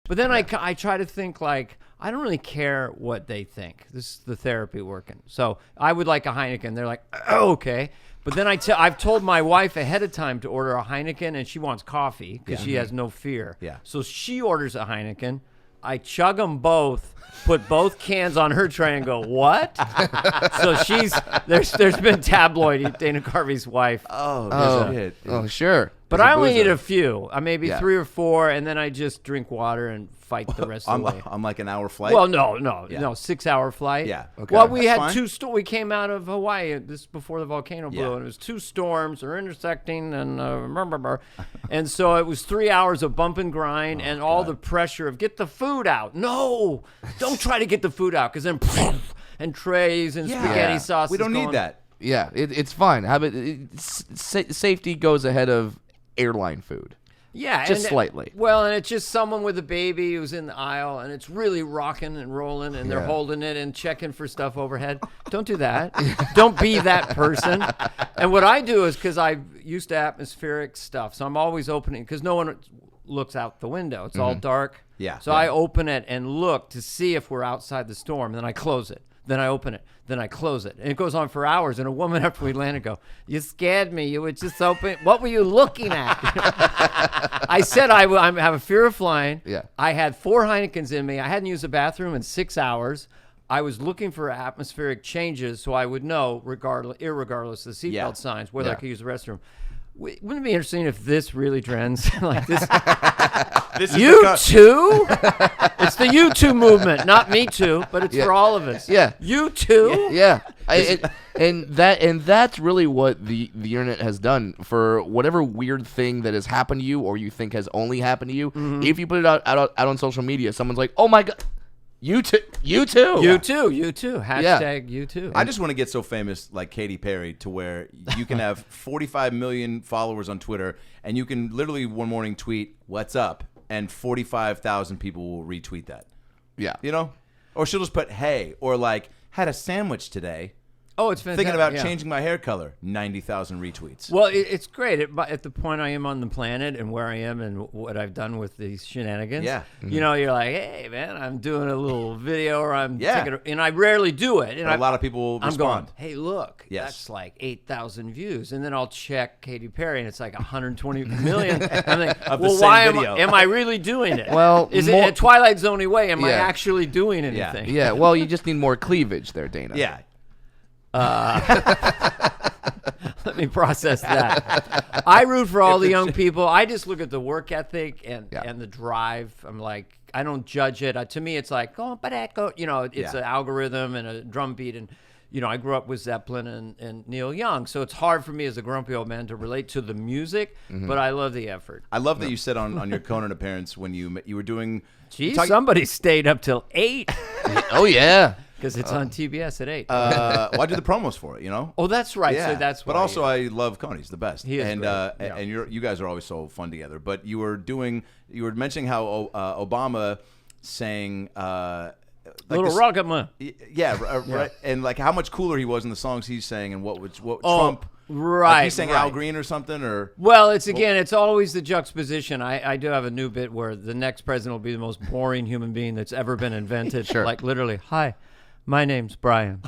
But then I try to think like, I don't really care what they think. This is the therapy working. So I would like a Heineken. They're like, oh, okay. But then I've told my wife ahead of time to order a Heineken, and she wants coffee because she has no fear. Yeah. So she orders a Heineken. I chug them both, put both cans on her tray, and go, what? So there's been tabloid, Dana Carvey's wife. Oh, sure. But I only need a few, maybe 3 or 4, and then I just drink water and fight the rest of the way. I'm like an hour flight? Well, no, 6-hour flight. Yeah. Okay. Well, we had we came out of Hawaii, this before the volcano blew, and it was 2 storms, they're intersecting, and and so it was 3 hours of bump and grind, and all the pressure of get the food out. No, don't try to get the food out, because then and trays and spaghetti sauce. We don't need that. Yeah, it's fine. Safety goes ahead of airline food. Yeah, just slightly. Well, and it's just someone with a baby who's in the aisle, and it's really rocking and rolling, and they're holding it and checking for stuff overhead. Don't do that. Don't be that person. And what I do is, because I'm used to atmospheric stuff, so I'm always opening, because no one looks out the window. It's all dark. Yeah. So I open it and look to see if we're outside the storm, and then I close it. Then I open it. Then I close it. And it goes on for hours. And a woman after we landed go, you scared me. You were just open. What were you looking at? I said I have a fear of flying. Yeah. I had 4 Heinekens in me. I hadn't used the bathroom in 6 hours. I was looking for atmospheric changes so I would know, irregardless of the seatbelt signs, whether I could use the restroom. Wouldn't it be interesting if this really trends like this? You too? It's the You Too movement, not Me Too, but it's for all of us. Yeah, You too. Yeah, and that's really what the internet has done for whatever weird thing that has happened to you or you think has only happened to you. Mm-hmm. If you put it out on social media, someone's like, "Oh my god." You too. You too. Hashtag you too. I just want to get so famous like Katy Perry to where you can have 45 million followers on Twitter and you can literally one morning tweet, "What's up?" and 45,000 people will retweet that. Yeah. You know? Or she'll just put, "Hey," or like, "Had a sandwich today." Oh, it's fantastic. Thinking about changing my hair color. 90,000 retweets. Well, it's great. At the point I am on the planet and where I am and what I've done with these shenanigans. Yeah. You know, you're like, hey, man, I'm doing a little video or I'm taking and I rarely do it. And a lot of people will respond. I'm going, hey, look, that's like 8,000 views. And then I'll check Katy Perry and it's like 120 million. I'm like, well, why am I really doing it? Well, is it a Twilight Zone-y way? Am I actually doing anything? Yeah, well, you just need more cleavage there, Dana. Yeah. Let me process that. I root for all the young people. I just look at the work ethic and the drive. I'm like, I don't judge it. To me, it's like, you know, it's an algorithm and a drum beat. And, you know, I grew up with Zeppelin and Neil Young. So it's hard for me as a grumpy old man to relate to the music, but I love the effort. I love that you said on your Conan appearance when you were doing... Geez, somebody stayed up till 8. Oh, yeah. Because it's on TBS at 8. Well, I do the promos for it, you know? Oh, that's right. Yeah. So that's why. But also, I love Coney. He's the best. He is and great. And you guys are always so fun together. But you were mentioning how Obama sang like Little Rocket Man. Yeah, right. And like how much cooler he was in the songs he sang and what Trump. Right. Like he sang Al Green or something, or well, it's always the juxtaposition. I do have a new bit where the next president will be the most boring human being that's ever been invented. Sure. Like literally, hi, my name's Brian.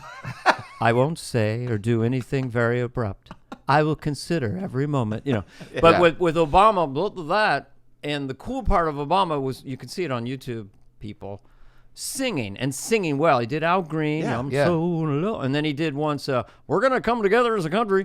I won't say or do anything very abrupt. I will consider every moment, you know. But with Obama, both of that, and the cool part of Obama was you can see it on YouTube, people singing well. He did Al Green, so low, and then he did once, we're gonna come together as a country.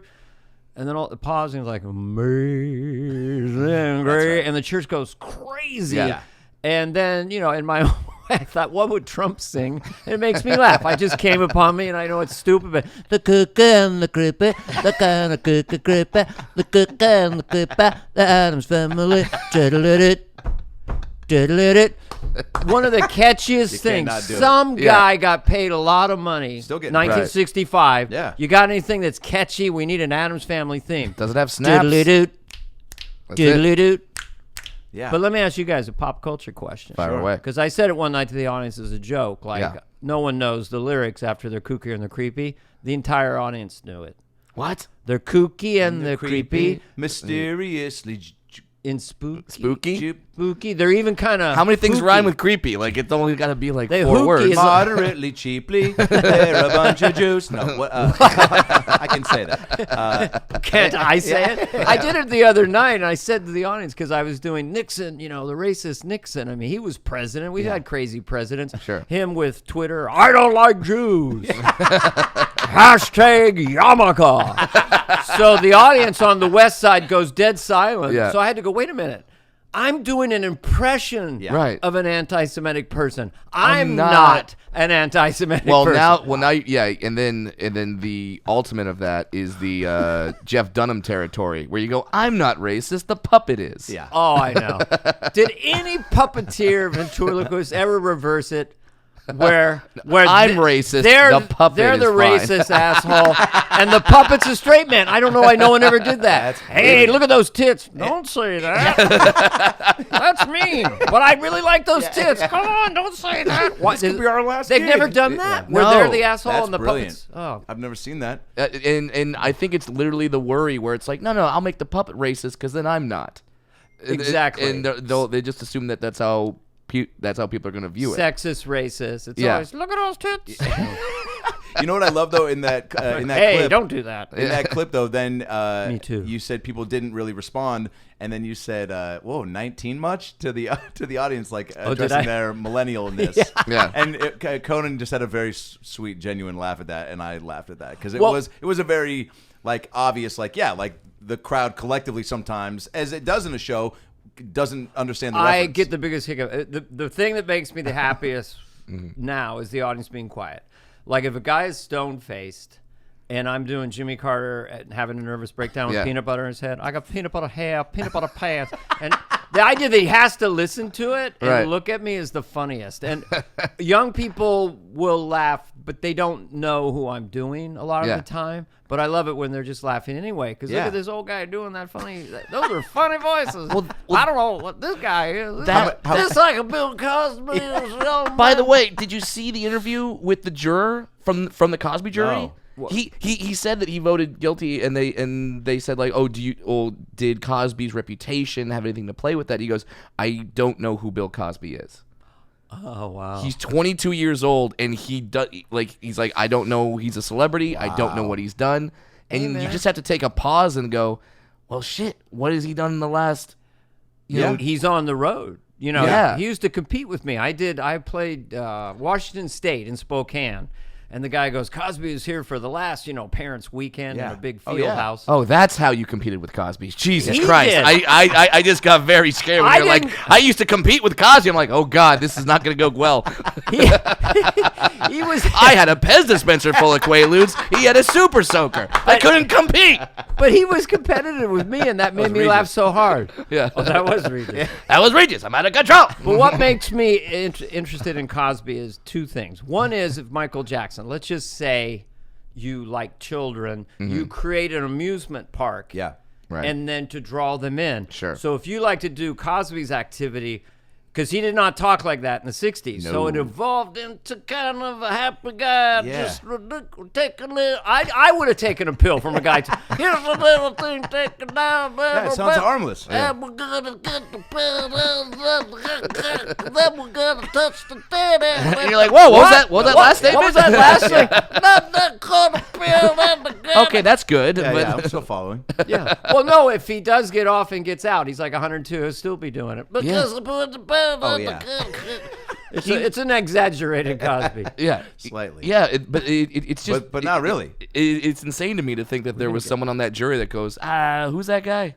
And then all the pausing is like amazing, great, and the church goes crazy. Yeah. And then, you know, in my own way, I thought, what would Trump sing? And it makes me laugh. I just came upon me, and I know it's stupid, but the cook and the creepy, the kind of cookie creepy, the cook and the creepy, the Addams family, diddle-it. One of the catchiest things. Some guy got paid a lot of money. Still getting 1965. Yeah. You got anything that's catchy? We need an Addams Family theme. Does it have snaps? Diddly-doot. Yeah. But let me ask you guys a pop culture question. Fire away. Because I said it one night to the audience as a joke. Like, no one knows the lyrics after they're kooky and they're creepy. The entire audience knew it. What? They're kooky and they're creepy. Mysteriously in spooky. Spooky? They're even kind of. How many things rhyme with creepy? Like, it's only got to be like They 4 hooky words. is Moderately cheaply, they're a bunch of Jews. No, what, I can say that. Can't I say it? I did it the other night, and I said to the audience, because I was doing Nixon, the racist Nixon. I mean, he was president. We've had crazy presidents. Sure. Him with Twitter, I don't like Jews. Hashtag Yarmulke. So the audience on the west side goes dead silent. Yeah. So I had to go, wait a minute. I'm doing an impression Right. of an anti-Semitic person. I'm not an anti-Semitic person. Now, yeah, and then the ultimate of that is the Jeff Dunham territory, where you go, I'm not racist, the puppet is. Yeah. Oh, I know. Did any puppeteer ventriloquist ever reverse it? Where I'm racist, They're the puppet they're is the fine. racist asshole, and the puppet's a straight man. I don't know why no one ever did that. Hey, look at those tits. Don't say that. That's mean. But I really like those tits. Come on, don't say that. What, This could be our last they've gig. never done that. Where No. they're the asshole That's and the brilliant. puppets. Oh, I've never seen that. And I think it's literally the worry where it's like, no, I'll make the puppet racist because then I'm not. Exactly. And they just assume that that's how people are going to view it. sexist, racist. It's Yeah. always, look at those tits. You know what I love though in that Hey, clip. don't do that. In that clip, though, then Me too. You said people didn't really respond, and then you said, "Whoa, 19 much?" to the audience, like did addressing I? their millennialness. Yeah. And Conan just had a very sweet, genuine laugh at that, and I laughed at that because it Well- was a very obvious like the crowd collectively sometimes, as it does in a show, doesn't understand the I reference. get the biggest hiccup. The thing that makes me the happiest now is the audience being quiet. Like if a guy is stone-faced and I'm doing Jimmy Carter and having a nervous breakdown with Yeah. peanut butter in his head, I got peanut butter hair, peanut butter pants. And the idea that he has to listen to it and Right. look at me is the funniest. And young people will laugh, but they don't know who I'm doing a lot of Yeah. the time. But I love it when they're just laughing anyway. Because Yeah. look at this old guy doing that funny. Those are funny voices. I don't know what this guy is. This like a Bill Cosby. By the way, did you see the interview with the juror from the Cosby jury? No. He said that he voted guilty, and they said like, did Cosby's reputation have anything to play with that? He goes, I don't know who Bill Cosby is. Oh wow. He's 22 years old, and he's like, I don't know. He's a celebrity. I don't know what he's done, and you man. just have to take a pause and go, well, shit, what has he done in the last? You know, He's on the road. Yeah. He used to compete with me. I played Washington State in Spokane. And the guy goes, Cosby is here for the last, parents' weekend in Yeah. a big Oh, field yeah. house. Oh, that's how you competed with Cosby. Jesus He Christ. did. I just got very scared when I you're like, didn't- I used to compete with Cosby. I'm like, oh, God, this is not going to go well. He was, I had a Pez dispenser full of Quaaludes. He had a Super Soaker. I couldn't compete. but he was competitive with me, and that made me laugh so hard. Yeah. Oh, that was Regis. That was Regis. I'm out of control. But what makes me interested in Cosby is two things. One is if Michael Jackson, let's just say you like children, you create an amusement park. Yeah. Right. And then to draw them in. Sure. So if you like to do Cosby's activity, because he did not talk like that in the 60s. So it evolved into kind of a happy guy. Yeah. Just take a little. I would have taken a pill from a guy. Here's a little thing, take it down. Yeah, it sounds harmless. And we're gonna get the pill. Then we're gonna touch the titty. And you're like, whoa, what was that? What was that last statement? What was that last thing? Not caught a pill and the gun. Okay, that's good. Yeah, but I'm still following. Yeah. Well, no, if he does get off and gets out, he's like 102, he'll still be doing it. Because I put the pill on yeah. the gun. It's an exaggerated Cosby. yeah, Slightly. Yeah, it's just, But not really. It's insane to me to think that there was someone on that jury that goes, who's that guy?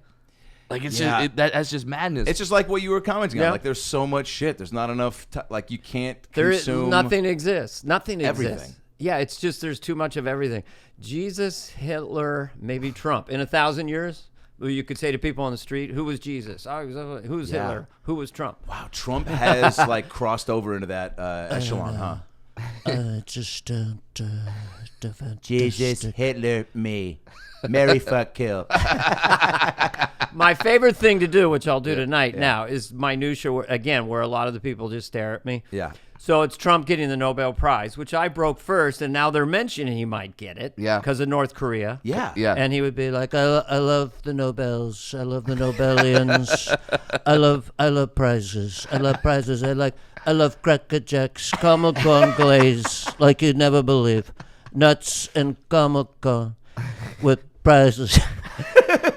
Like it's Yeah. that's just madness. It's just like what you were commenting on. Yeah. Like there's so much shit. There's not enough. You can't There is consume. nothing exists. Nothing everything. exists. Yeah, it's just there's too much of everything. Jesus, Hitler, maybe Trump. In 1,000 years, you could say to people on the street, "Who was Jesus? Who's Yeah. Hitler? Who was Trump?" Wow, Trump has crossed over into that echelon, huh? Jesus, Hitler, me, Mary, fuck, kill. My favorite thing to do, which I'll do tonight now, is minutia again, where a lot of the people just stare at me. Yeah. So it's Trump getting the Nobel Prize, which I broke first, and now they're mentioning he might get it. Yeah. Because of North Korea. Yeah. Yeah. And he would be like, I love the Nobels. I love the Nobelians. I love prizes. I love prizes. I love Cracker Jacks, caramel corn glaze, like you'd never believe. Nuts and caramel corn with prizes.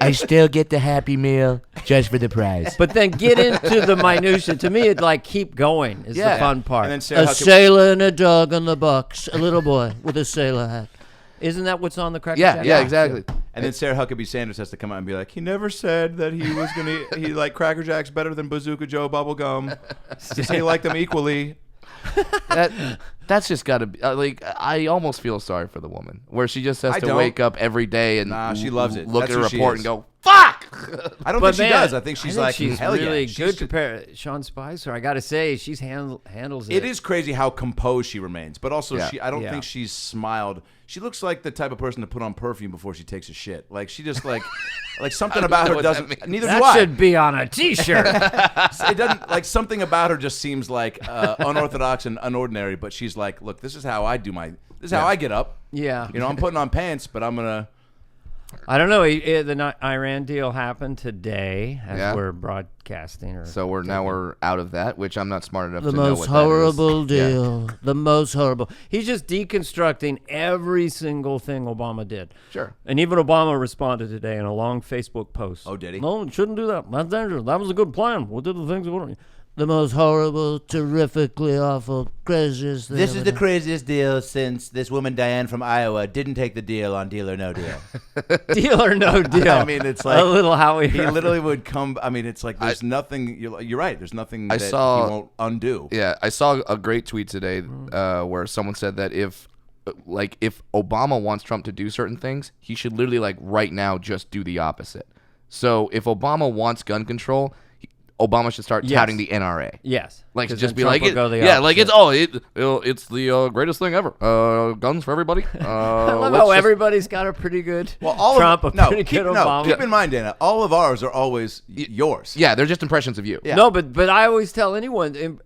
I still get the Happy Meal just for the prize. But then get into the minutia. To me, it'd like keep going is the fun part. And then Sarah a Huckabee- sailor and a dog on the box. A little boy with a sailor hat. Isn't that what's on the Cracker Yeah, Jack? yeah, exactly. And then Sarah Huckabee Sanders has to come out and be like, he never said that he was gonna he liked Cracker Jacks better than Bazooka Joe bubblegum. He said he liked them equally. That's just got to be like. I almost feel sorry for the woman, where she just has I to don't. wake up every day and Nah, she loves it. look That's at a who she report is. and go, "Fuck." I don't But think she man, does. I think she's like, she's hell really yeah. good compared to Sean Spicer. I got to say, she's handles it. It is crazy how composed she remains, but also Yeah. I don't Yeah. think she's smiled. She looks like the type of person to put on perfume before she takes a shit. Like she just like something about her what that doesn't. means. Neither That do I. should be on a T-shirt. It doesn't like something about her just seems like unorthodox and unordinary. But she's like, look, this is how I do my. This is how I get up. Yeah. You know, I'm putting on pants, but I'm gonna. I don't know. The Iran deal happened today as Yeah. we're broadcasting. So we're out of that, which I'm not smart enough the to know most what that is. horrible Yeah. deal. The most horrible. He's just deconstructing every single thing Obama did. Sure. And even Obama responded today in a long Facebook post. Oh, did he? No, you shouldn't do that. That's dangerous. That was a good plan. We did the things we wanted. The most horrible, terrifically awful, craziest thing. This is the craziest deal since this woman Diane from Iowa didn't take the deal on Deal or No Deal. Deal or no deal. I mean, it's like a little Howie. he literally would come. I mean, it's like there's nothing. You're right. There's nothing that he won't undo. Yeah, I saw a great tweet today where someone said that if Obama wants Trump to do certain things, he should literally like right now just do the opposite. So if Obama wants gun control, Obama should start touting the NRA. Yes. Like 'Cause just then be Trump like, will go the like opposite. it's the greatest thing ever. Guns for everybody. I love how everybody's got a pretty good Trump, a pretty good Obama. Keep in mind, Dana, all of ours are always yours. Yeah, they're just impressions of you. Yeah. No, but I always tell anyone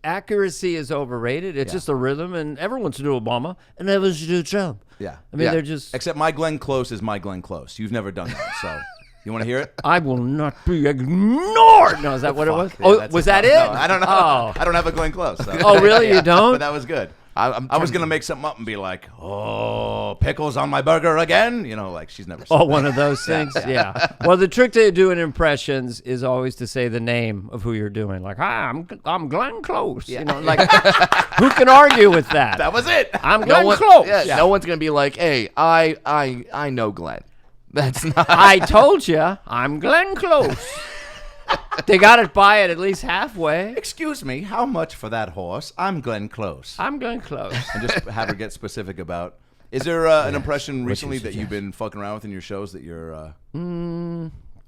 accuracy is overrated. It's just a rhythm, and everyone should do Obama, and everyone should do Trump. Yeah. I mean, Yeah. they're just. Except my Glenn Close is my Glenn Close. You've never done that, so you want to hear it? I will not be ignored. No, is that what it was? Yeah, Oh, that's was it. that No, it? I don't know. Oh, I don't have a Glenn Close. So. oh really? You don't? But that was good. I'm I was trying- gonna make something up and be like, "Oh, pickles on my burger again." You know, like she's never. Oh, Said one of those things. Yeah. Well, the trick to doing impressions is always to say the name of who you're doing. Like, hi, I'm Glenn Close. You know, like who can argue with that? that was it. I'm Glenn one- Close. Yeah, no one's gonna be like, hey, I know Glenn. That's not. I told you, I'm Glenn Close. They got to buy it at least halfway. Excuse me, how much for that horse? I'm Glenn Close. I'm Glenn Close. And just have her get specific about. Is there an impression recently that you've been fucking around with in your shows that you're?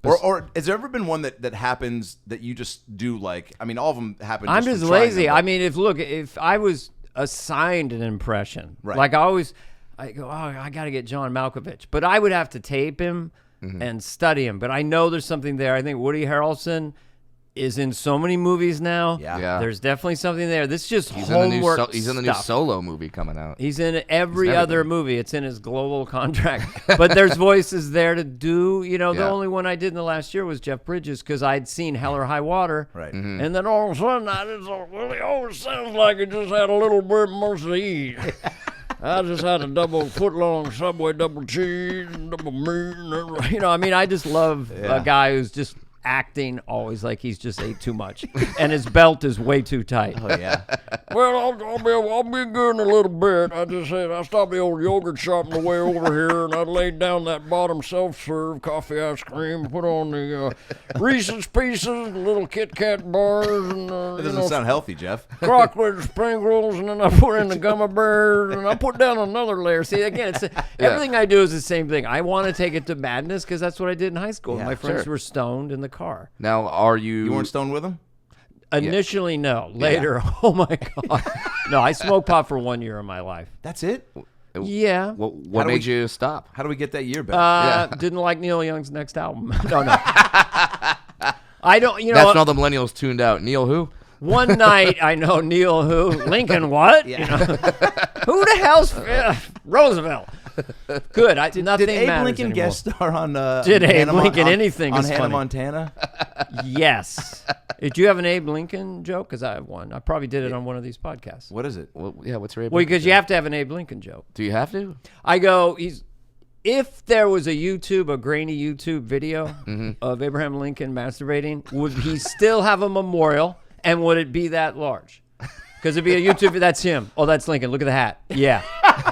Or has there ever been one that happens that you just do like? I mean, all of them happen. I'm from just trying lazy. them, I but- mean, if I was assigned an impression, Right. like I go, oh, I got to get John Malkovich, but I would have to tape him and study him. But I know there's something there. I think Woody Harrelson is in so many movies now. Yeah. There's definitely something there. This is just He's in the new homework. he's in the new stuff. Solo movie coming out. He's in every everything. other movie. It's in his global contract. But there's voices there to do. You know, the Yeah. only one I did in the last year was Jeff Bridges because I'd seen Hell or High Water. Right. And then all of a sudden, I just thought, well, it always sounds like it just had a little bit more to eat. I just had a double foot-long Subway double cheese and double meat. You know, I mean, I just love a guy who's just acting always like he's just ate too much, and his belt is way too tight. Oh yeah. Well, I'll be good in a little bit. I just said I stopped the old yogurt shop on the way over here, and I laid down that bottom self-serve coffee ice cream, put on the Reese's Pieces, little Kit Kat bars, and That doesn't sound healthy, Jeff. chocolate sprinkles, and then I put in the gummy bears, and I put down another layer. See, again, it's everything I do is the same thing. I want to take it to madness because that's what I did in high school. Yeah, My friends sure. were stoned in the car. Now, are you? You weren't stoned with him? Initially, no. Later, oh my God. No, I smoked pot for 1 year of my life. That's it? Yeah. What do made we- you stop? How do we get that year back? Didn't like Neil Young's next album. No. I don't, you know. That's when all the millennials tuned out. Neil who? One night, I know Neil who, Lincoln what? Yeah. You know, who the hell's Roosevelt? Good. Did nothing Abe matters Lincoln anymore. guest star on Did Abe Hannah Lincoln anything on is Hannah funny. Montana? Yes. Do you have an Abe Lincoln joke? Because I have one. I probably did it on one of these podcasts. What is it? Well, yeah, what's your Abe Well, Lincoln because you joke? have to have an Abe Lincoln joke. Do you have to? I go, if there was a grainy YouTube video of Abraham Lincoln masturbating, would he still have a memorial, and would it be that large? Because it'd be a YouTube, that's him. Oh, that's Lincoln. Look at the hat. Yeah,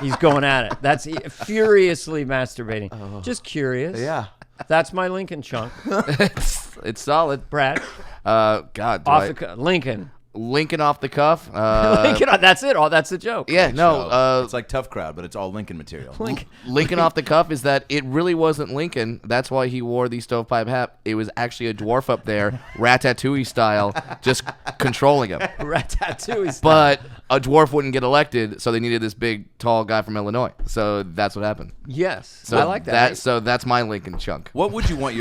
he's going at it. That's furiously masturbating. Just curious. Yeah. That's my Lincoln chunk. It's solid. Brad, God, Lincoln. Lincoln off the cuff. Lincoln, that's it. Oh, that's the joke. Yeah, no. It's like Tough Crowd, but it's all Lincoln material. Lincoln off the cuff is that it really wasn't Lincoln. That's why he wore the stovepipe hat. It was actually a dwarf up there, Ratatouille style, just controlling him. Ratatouille style. But a dwarf wouldn't get elected, so they needed this big, tall guy from Illinois. So that's what happened. Yes, So I like that. So that's my Lincoln chunk. What would you want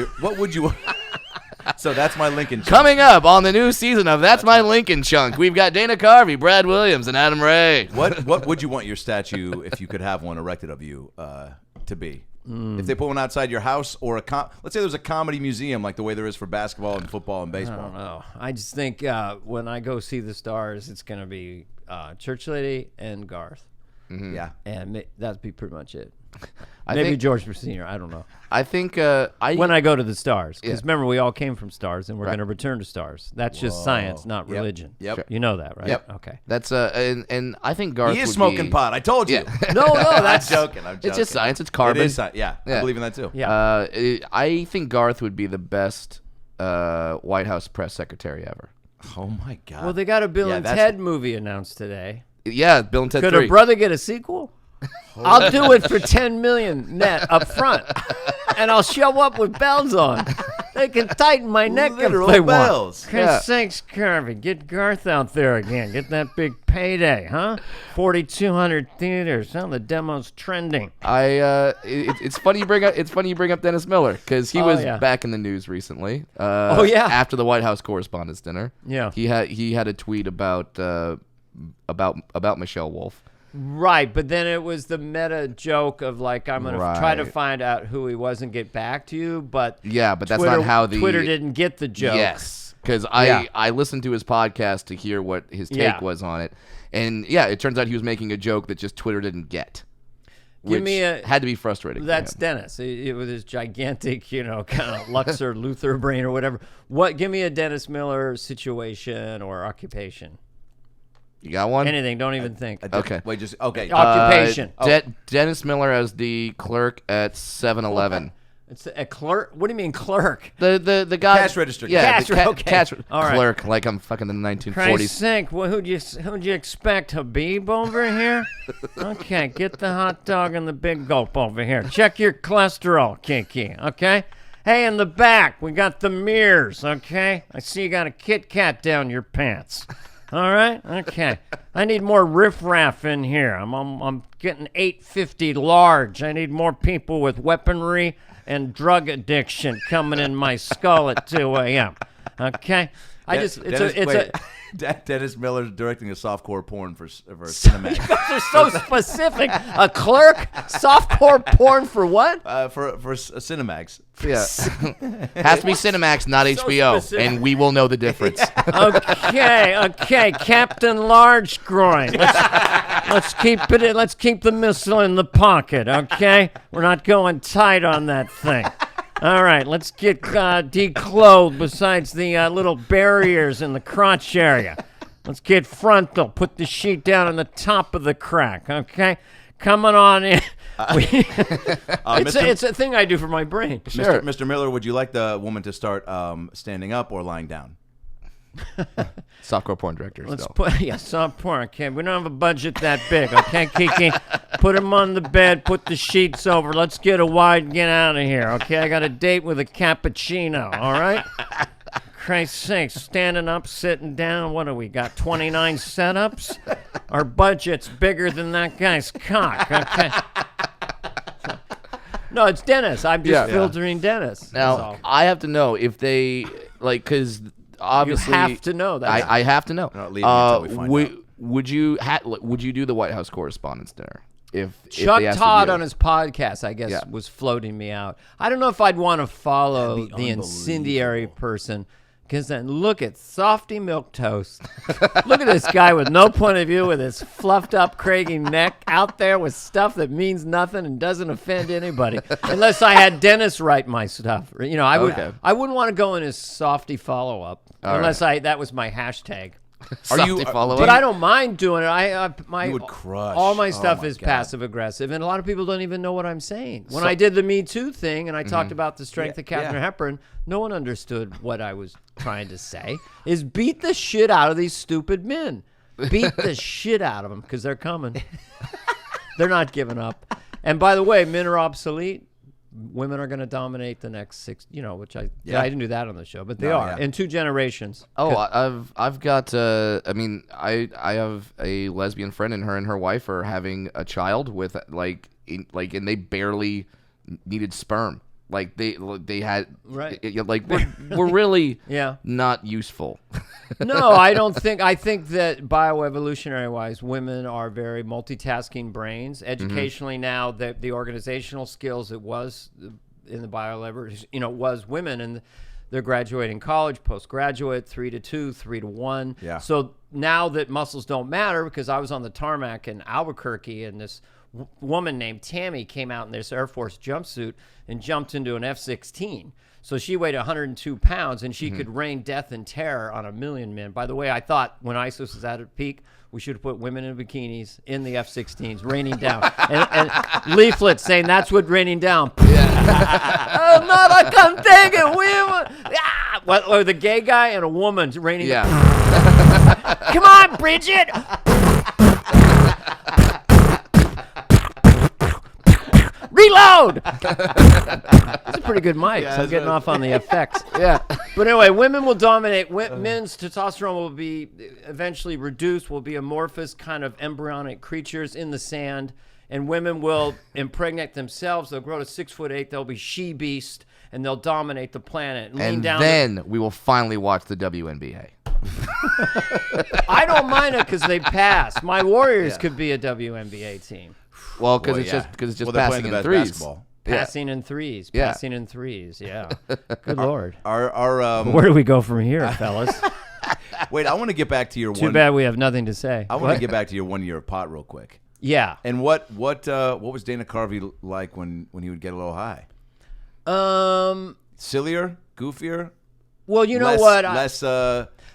So that's my Lincoln chunk. Coming up on the new season of That's My Lincoln Chunk, we've got Dana Carvey, Brad Williams, and Adam Ray. What would you want your statue, if you could have one erected of you, to be? If they put one outside your house, or let's say there's a comedy museum like the way there is for basketball and football and I baseball. don't know. I just think when I go see the stars, it's going to be Church Lady and Garth. Yeah. And that'd be pretty much it. I Maybe think- George Sr. I don't know. I think When I go to the stars. Because Yeah. remember, we all came from stars, and we're Right. going to return to stars. That's just science, not Yep. religion. Yep. Sure. You know that, right? Yep. Okay. that's and I think Garth He is would smoking be, pot. I told you. Yeah. No, that's... I'm joking. It's just science. It's carbon. It is science. Yeah, I Yeah. believe in that too. Yeah. I think Garth would be the best White House press secretary ever. Oh my God. Well, they got a Bill Yeah, and that's- Ted movie announced today. Yeah, Bill and Ted Could 3. a brother get a sequel? I'll do it for $10 million net up front, and I'll show up with bells on. They can tighten my neck Literal if they bells. want. Chris sakes, Carvey, get Garth out there again. Get that big payday, huh? 4,200 theaters. Huh? The demo's trending. It's funny you bring up Dennis Miller, because he was yeah. back in the news recently. Oh, yeah. After the White House Correspondents' Dinner. Yeah. He had a tweet about Michelle Wolf. Right, but then it was the meta joke of like, I'm going to try to Right. find out who he was and get back to you, but Yeah, but that's Twitter, not how the Twitter didn't get the joke. Yes, because Yeah. I listened to his podcast to hear what his take Yeah. was on it, and yeah, it turns out he was making a joke that just Twitter didn't get, Give which me a- had to be frustrating. That's for him. Dennis. With his gigantic, kind of Luxor Luther brain or whatever. Give me a Dennis Miller situation or occupation. You got one? Anything. Don't even think. Okay. Wait, just okay. Occupation. Dennis Miller as the clerk at 7-Eleven. It's a clerk. What do you mean clerk? The guy Cash register. Yeah, Cash, the okay. cash All right. clerk, like I'm fucking in the 1940s. Christ's sake, who'd you expect? Habib over here? Okay, get the hot dog and the big gulp over here. Check your cholesterol, Kiki, okay? Hey, in the back, we got the mirrors, okay? I see you got a Kit Kat down your pants. All right? Okay. I need more riffraff in here. I'm getting 850 large. I need more people with weaponry and drug addiction coming in my skull at 2 a.m. Okay? Dennis Miller's directing a softcore porn for Cinemax. They're so specific. A clerk? Softcore porn for what? for Cinemax. Yeah, has to be Cinemax, not HBO, specific. and we will know the difference. Okay, Captain Large Groin. Let's keep it in. Let's keep the missile in the pocket, okay? We're not going tight on that thing. All right, let's get declothed besides the little barriers in the crotch area. Let's get frontal. Put the sheet down on the top of the crack, okay? Coming on in. It's a thing I do for my brain. Sure. Mr. Miller, would you like the woman to start standing up or lying down? Softcore porn director. Let's still. soft porn. Okay, we don't have a budget that big. Okay, Kiki, put him on the bed. Put the sheets over. Let's get a wide. Get out of here. Okay, I got a date with a cappuccino. All right. Christ's sake, standing up, sitting down. What do we got? 29 setups. Our budget's bigger than that guy's cock. Okay. No, it's Dennis. I'm just filtering Dennis. Now I have to know if they because obviously you have to know that. I have to know. We're not leaving until we find out. Would you do the White House Correspondents' Dinner? If Chuck they asked Todd you? on his podcast, I guess, was floating me out. I don't know if I'd want to follow That'd be the incendiary person, because then look at Softy Milquetoast. Look at this guy with no point of view, with his fluffed up, craggy neck out there with stuff that means nothing and doesn't offend anybody. Unless I had Dennis write my stuff, I wouldn't want to go in his Softy follow up unless that was my hashtag. But I don't mind doing it. You would crush. All my stuff is passive aggressive, and a lot of people don't even know what I'm saying. When I did the Me Too thing, and I talked about the strength of Katharine Hepburn, no one understood what I was trying to say. Is beat the shit out of these stupid men. Beat the shit out of them, because they're coming. They're not giving up. And by the way, men are obsolete. Women are going to dominate the next 6, which I didn't do that on the show, but they are in 2 generations. Oh, I've got. I have a lesbian friend, and her and her wife are having a child with and they barely needed sperm. Like they had we're really not useful. No, I don't think. I think that bioevolutionary wise, women are very multitasking brains. Educationally now, that the organizational skills it was in the was women, and they're graduating college, postgraduate, 3 to 2, 3 to 1. Yeah. So now that muscles don't matter, because I was on the tarmac in Albuquerque, and this woman named Tammy came out in this Air Force jumpsuit and jumped into an F-16. So she weighed 102 pounds, and she could rain death and terror on 1 million men. By the way, I thought when ISIS was at its peak, we should have put women in bikinis in the F-16s, raining down. and leaflets saying that's what raining down. Oh, no, I can't take it, women. Or the gay guy and a woman raining down. Come on, Bridget. Reload! That's a pretty good mic, so I'm getting off on the effects. But anyway, women will dominate. Men's testosterone will be eventually reduced, will be amorphous kind of embryonic creatures in the sand, and women will impregnate themselves. They'll grow to 6'8". They'll be she-beast, and they'll dominate the planet. And then we will finally watch the WNBA. I don't mind it because they pass. My Warriors could be a WNBA team. Well, because it's just passing in threes. Basketball. Passing in threes. Passing in threes. Yeah. Good Lord. Our where do we go from here, fellas? Wait, I want to get back to your. Too bad we have nothing to say. I want to get back to your 1 year of pot real quick. Yeah. And what was Dana Carvey like when he would get a little high? Sillier, goofier. Well, you know what? Less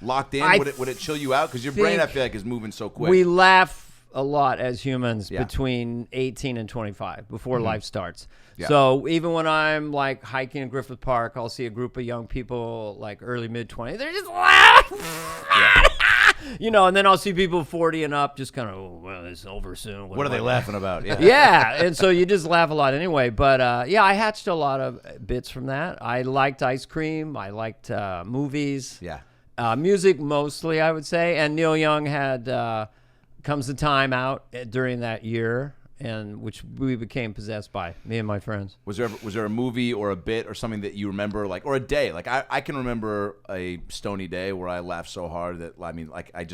locked in. Would it chill you out? Because your brain, I feel like, is moving so quick. We laugh a lot as humans between 18 and 25 before life starts. Yeah. So even when I'm like hiking in Griffith Park, I'll see a group of young people like early mid-20s. They're just laughing. And then I'll see people 40 and up just kind of, oh, well, it's over soon. What are they laughing about? Yeah. And so you just laugh a lot anyway. But I hatched a lot of bits from that. I liked ice cream. I liked movies. Yeah. Music mostly, I would say. And Neil Young had Comes the Time out during that year, and which we became possessed by, me and my friends. Was there a movie or a bit or something that you remember, like, or a day? Like I can remember a Stony day where I laughed so hard that I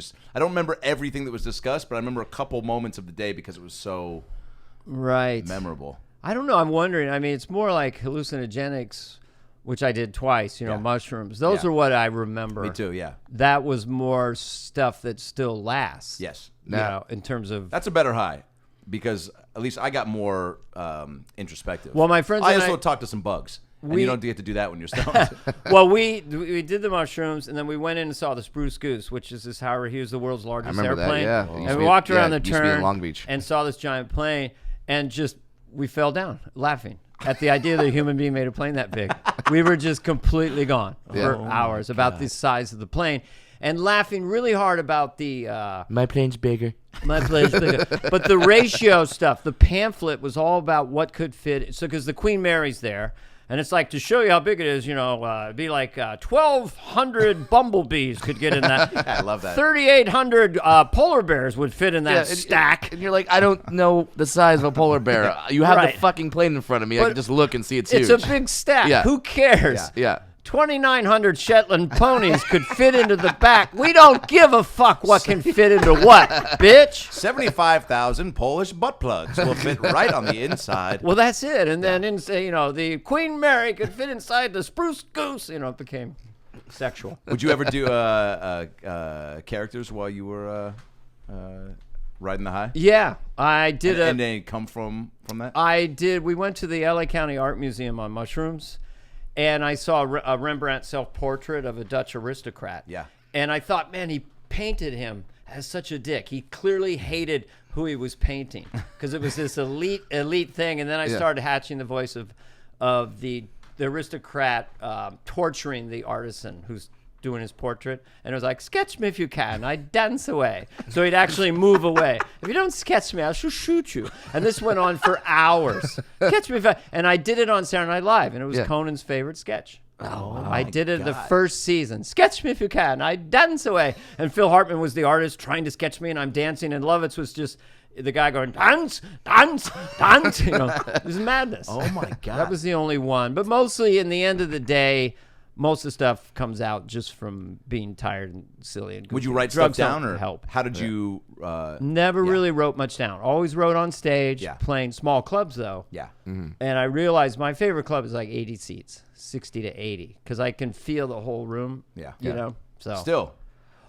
don't remember everything that was discussed, but I remember a couple moments of the day because it was so memorable. I don't know. I'm wondering. I mean, it's more like hallucinogenics, which I did twice, mushrooms. Those are what I remember. Me too, yeah. That was more stuff that still lasts. Yes. In terms of... That's a better high, because at least I got more introspective. Well, my friends I also talked to some bugs, and you don't get to do that when you're stoned. Well, we did the mushrooms, and then we went in and saw the Spruce Goose, which is this Howard Hughes, the world's largest airplane. That, And we walked around the turn in Long Beach. and saw this giant plane, and we fell down laughing at the idea that a human being made a plane that big. We were just completely gone for hours about the size of the plane, and laughing really hard about the... my plane's bigger. My plane's bigger. But the ratio stuff, the pamphlet was all about what could fit. So because the Queen Mary's there, and it's like, to show you how big it is, it'd be like 1,200 bumblebees could get in that. I love that. 3,800 polar bears would fit in that stack. And you're like, I don't know the size of a polar bear. You have the fucking plane in front of me. I can just look and see it's huge. It's a big stack. Yeah. Who cares? Yeah. 2,900 Shetland ponies could fit into the back. We don't give a fuck what can fit into what, bitch. 75,000 Polish butt plugs will fit right on the inside. Well, that's it. And then, the Queen Mary could fit inside the spruce goose. It became sexual. Would you ever do characters while you were riding the high? Yeah, I did. And they come from that? I did. We went to the LA County Art Museum on mushrooms. And I saw a Rembrandt self-portrait of a Dutch aristocrat. Yeah. And I thought, man, he painted him as such a dick. He clearly hated who he was painting because it was this elite thing. And then I started hatching the voice of the aristocrat torturing the artisan who's doing his portrait. And it was like, sketch me if you can. I'd dance away. So he'd actually move away. If you don't sketch me, I'll shoot you. And this went on for hours. Sketch me if I... And I did it on Saturday Night Live, and it was Conan's favorite sketch. Oh, I did it the first season. Sketch me if you can. I'd dance away. And Phil Hartman was the artist trying to sketch me, and I'm dancing. And Lovitz was just the guy going, dance, dance, dance. It was madness. Oh, my God. That was the only one. But mostly, in the end of the day... Most of the stuff comes out just from being tired and silly. And would you write drugs stuff down or help? how did you? Never really wrote much down. Always wrote on stage, Yeah. playing small clubs though. Yeah. And I realized my favorite club is like 80 seats, 60 to 80, because I can feel the whole room. Yeah. You know. So Still.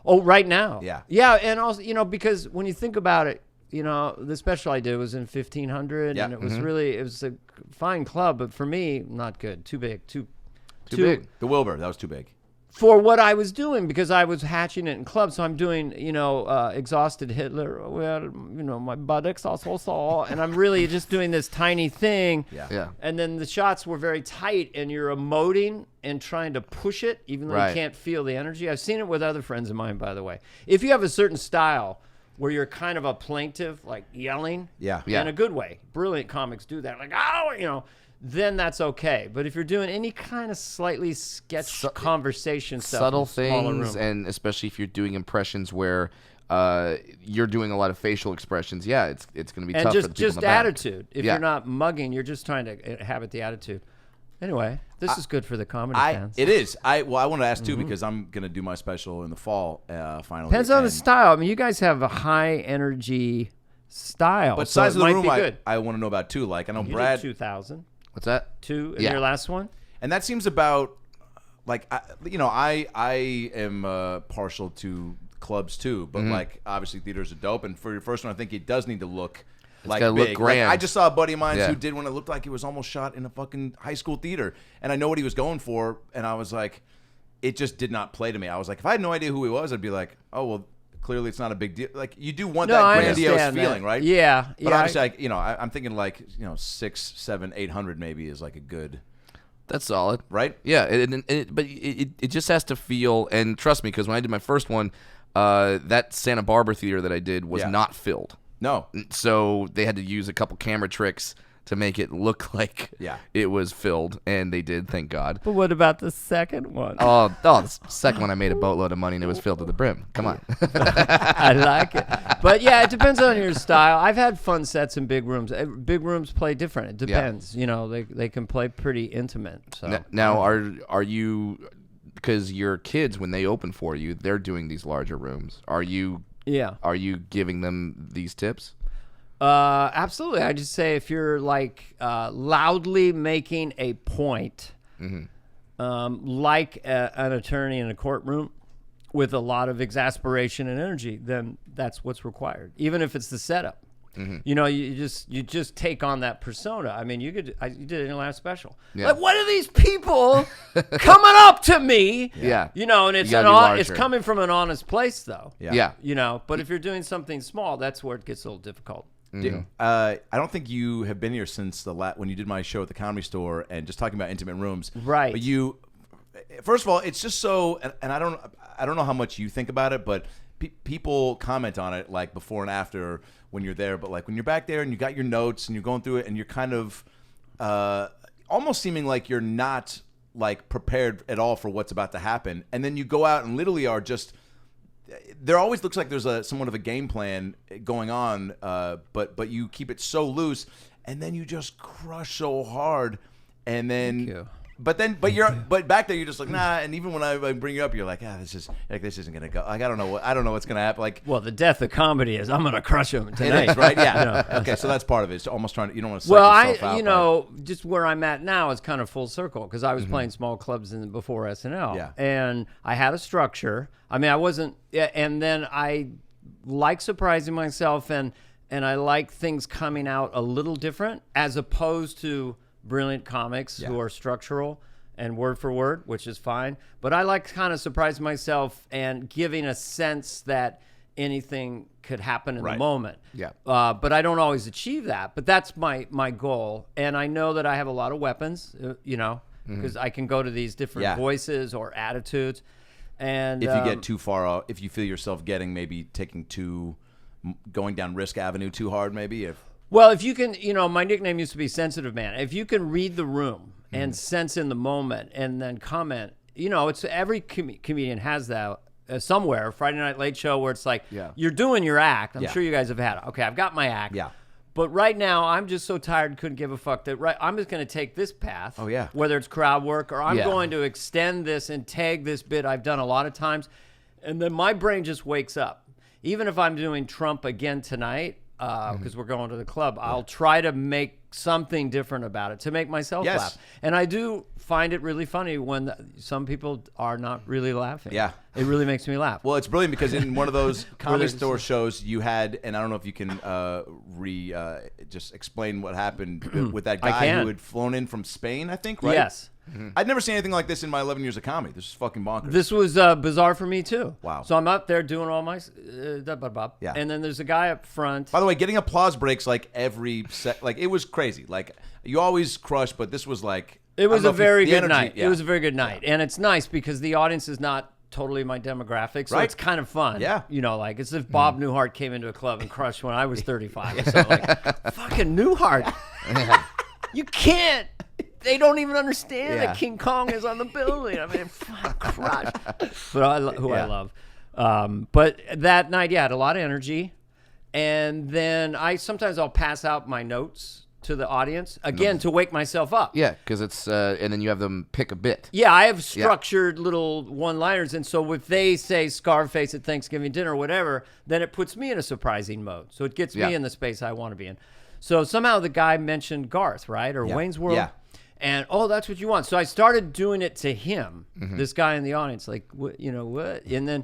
Oh, right now. Yeah. Yeah, and also because when you think about it, the special I did was in 1,500, Yeah. and it was it was a fine club, but for me, not good. Too big. Too big. The Wilbur, that was too big. For what I was doing, because I was hatching it in clubs. So I'm doing, exhausted Hitler. Well, my buttocks also saw, and I'm really just doing this tiny thing. Yeah. And then the shots were very tight, and you're emoting and trying to push it, even though you can't feel the energy. I've seen it with other friends of mine, by the way. If you have a certain style where you're kind of a plaintive, like yelling, in a good way. Brilliant comics do that, like then that's okay. But if you're doing any kind of slightly sketch conversation stuff, subtle in a smaller things, room. and especially if you're doing impressions where you're doing a lot of facial expressions, it's going to be tough for the people in the back. Attitude. If you're not mugging, you're just trying to inhabit the attitude. Anyway, this is good for the comedy fans. It is. I want to ask too because I'm gonna do my special in the fall. Finally, Depends on the style. I mean, you guys have a high energy style, but so size it of the might room, be good. I want to know about too. Like I know You Brad. did 2,000. What's that? 2 in your last one. And that seems about like I am partial to clubs too, but like obviously theaters are dope. And for your first one, I think it does need to look like gotta big. look grand. Like, I just saw a buddy of mine who did one that looked like it was almost shot in a fucking high school theater, and I know what he was going for, and I was like, it just did not play to me. I was like, if I had no idea who he was, I'd be like, oh well. Clearly, it's not a big deal. Like you do want that grandiose feeling, right? Yeah, But obviously, I'm thinking like 600, 700, 800 maybe is like a good. That's solid, right? Yeah, but it just has to feel. And trust me, because when I did my first one, that Santa Barbara theater that I did was not filled. No, so they had to use a couple camera tricks to make it look like it was filled, and they did, thank God. But what about the second one? Oh, the second one I made a boatload of money, and it was filled to the brim. Come on. I like it. But yeah, it depends on your style. I've had fun sets in big rooms. Big rooms play different. It depends. They can play pretty intimate. So now are you, because your kids, when they open for you, they're doing these larger rooms. Are you giving them these tips? Absolutely. I just say if you're like loudly making a point, like an attorney in a courtroom with a lot of exasperation and energy, then that's what's required. Even if it's the setup, you just take on that persona. I mean, you did it in your last special. Yeah. Like, what are these people coming up to me? Yeah. And it's coming from an honest place though. Yeah. But if you're doing something small, that's where it gets a little difficult. I don't think you have been here since when you did my show at the Comedy Store and just talking about intimate rooms. Right. But first of all, it's just so, and I don't know how much you think about it, but people comment on it like before and after when you're there. But like when you're back there and you got your notes and you're going through it and you're kind of almost seeming like you're not like prepared at all for what's about to happen, and then you go out and literally are just. There always looks like there's somewhat of a game plan going on, but you keep it so loose, and then you just crush so hard, and then But back there you're just like nah, and even when I bring you up, you're like this isn't gonna go. Like I don't know what's gonna happen. Like well, the death of comedy is I'm gonna crush him tonight, it is, right? Yeah. You know? Okay, so that's part of it. It's almost trying to you don't want to. Well, you know, just where I'm at now is kind of full circle because I was playing small clubs before SNL, and I had a structure. I mean, I wasn't, and then I like surprising myself, and I like things coming out a little different as opposed to brilliant comics who are structural and word for word, which is fine. But I like kind of surprising myself and giving a sense that anything could happen in the moment. Yeah. But I don't always achieve that. But that's my goal. And I know that I have a lot of weapons, you know, because I can go to these different voices or attitudes. And if you get too far off, if you feel yourself going down risk avenue too hard, maybe Well, if you can, you know, my nickname used to be Sensitive Man. If you can read the room and sense in the moment and then comment, you know, it's every comedian has that somewhere. Friday Night Late Show where it's like, you're doing your act. I'm sure you guys have had it. Okay, I've got my act. Yeah. But right now, I'm just so tired, couldn't give a fuck that I'm just going to take this path. Oh, yeah. Whether it's crowd work or I'm going to extend this and tag this bit I've done a lot of times. And then my brain just wakes up. Even if I'm doing Trump again tonight, because we're going to the club, I'll try to make something different about it to make myself laugh. And I do find it really funny when some people are not really laughing. Yeah. It really makes me laugh. Well, it's brilliant because in one of those Comedy Store shows you had, and I don't know if you can just explain what happened with that guy who had flown in from Spain, I think, right? Yes. I'd never seen anything like this in my 11 years of comedy. This is fucking bonkers. This was bizarre for me, too. Wow. So I'm up there doing all my... And then there's a guy up front. By the way, getting applause breaks like every set. Like, it was crazy. Like, you always crush, but this was like... It was a very good night. It was a very good night. And it's nice because the audience is not totally my demographic, so it's kind of fun. Yeah. You know, like, it's if Bob Newhart came into a club and crushed when I was 35. So, like, fucking Newhart. You can't... They don't even understand that King Kong is on the building. I mean, crush. But I love. But that night, had a lot of energy. And then sometimes I'll pass out my notes to the audience, again, to wake myself up. Yeah, because it's, and then you have them pick a bit. Yeah, I have structured little one-liners. And so if they say Scarface at Thanksgiving dinner or whatever, then it puts me in a surprising mode. So it gets me in the space I want to be in. So somehow the guy mentioned Garth, right? Or Wayne's World. Yeah. And, that's what you want. So I started doing it to him, this guy in the audience, like, what, you know, what? And then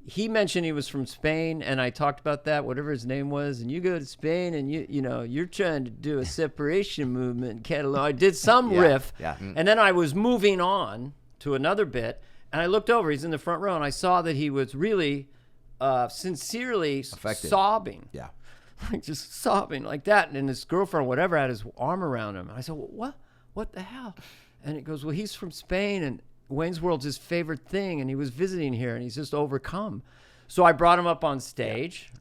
he mentioned he was from Spain, and I talked about that, whatever his name was, and you go to Spain, and, you know, you're trying to do a separation movement in Catalonia. I did some riff, and then I was moving on to another bit, and I looked over. He's in the front row, and I saw that he was really sincerely affected. Sobbing. Yeah. Like, just sobbing like that. And his girlfriend, whatever, had his arm around him. And I said, well, what the hell? And he goes, well, he's from Spain, and Wayne's World's his favorite thing, and he was visiting here, and he's just overcome. So I brought him up on stage,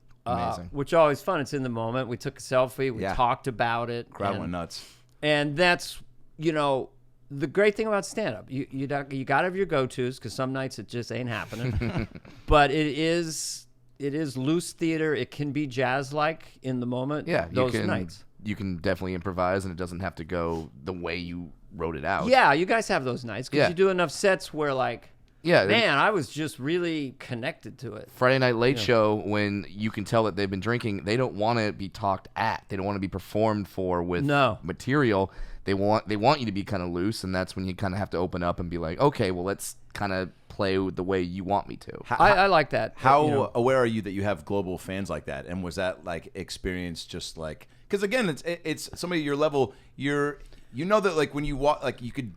which is always fun. It's in the moment. We took a selfie. We talked about it. Crowd went nuts. And that's, you know, the great thing about stand-up. You got to have your go-tos, because some nights it just ain't happening. But it is loose theater. It can be jazz-like in the moment. Yeah, those nights. You can definitely improvise, and it doesn't have to go the way you wrote it out. Yeah, you guys have those nights because you do enough sets where, like, man, I was just really connected to it. Friday Night Late Show, when you can tell that they've been drinking, they don't want to be talked at. They don't want to be performed for with material. They want you to be kind of loose, and that's when you kind of have to open up and be like, okay, well, let's kind of play the way you want me to. I like that. How aware are you that you have global fans like that? And was that like experience just like, because again, it's somebody at your level, you know that like when you walk, like you could,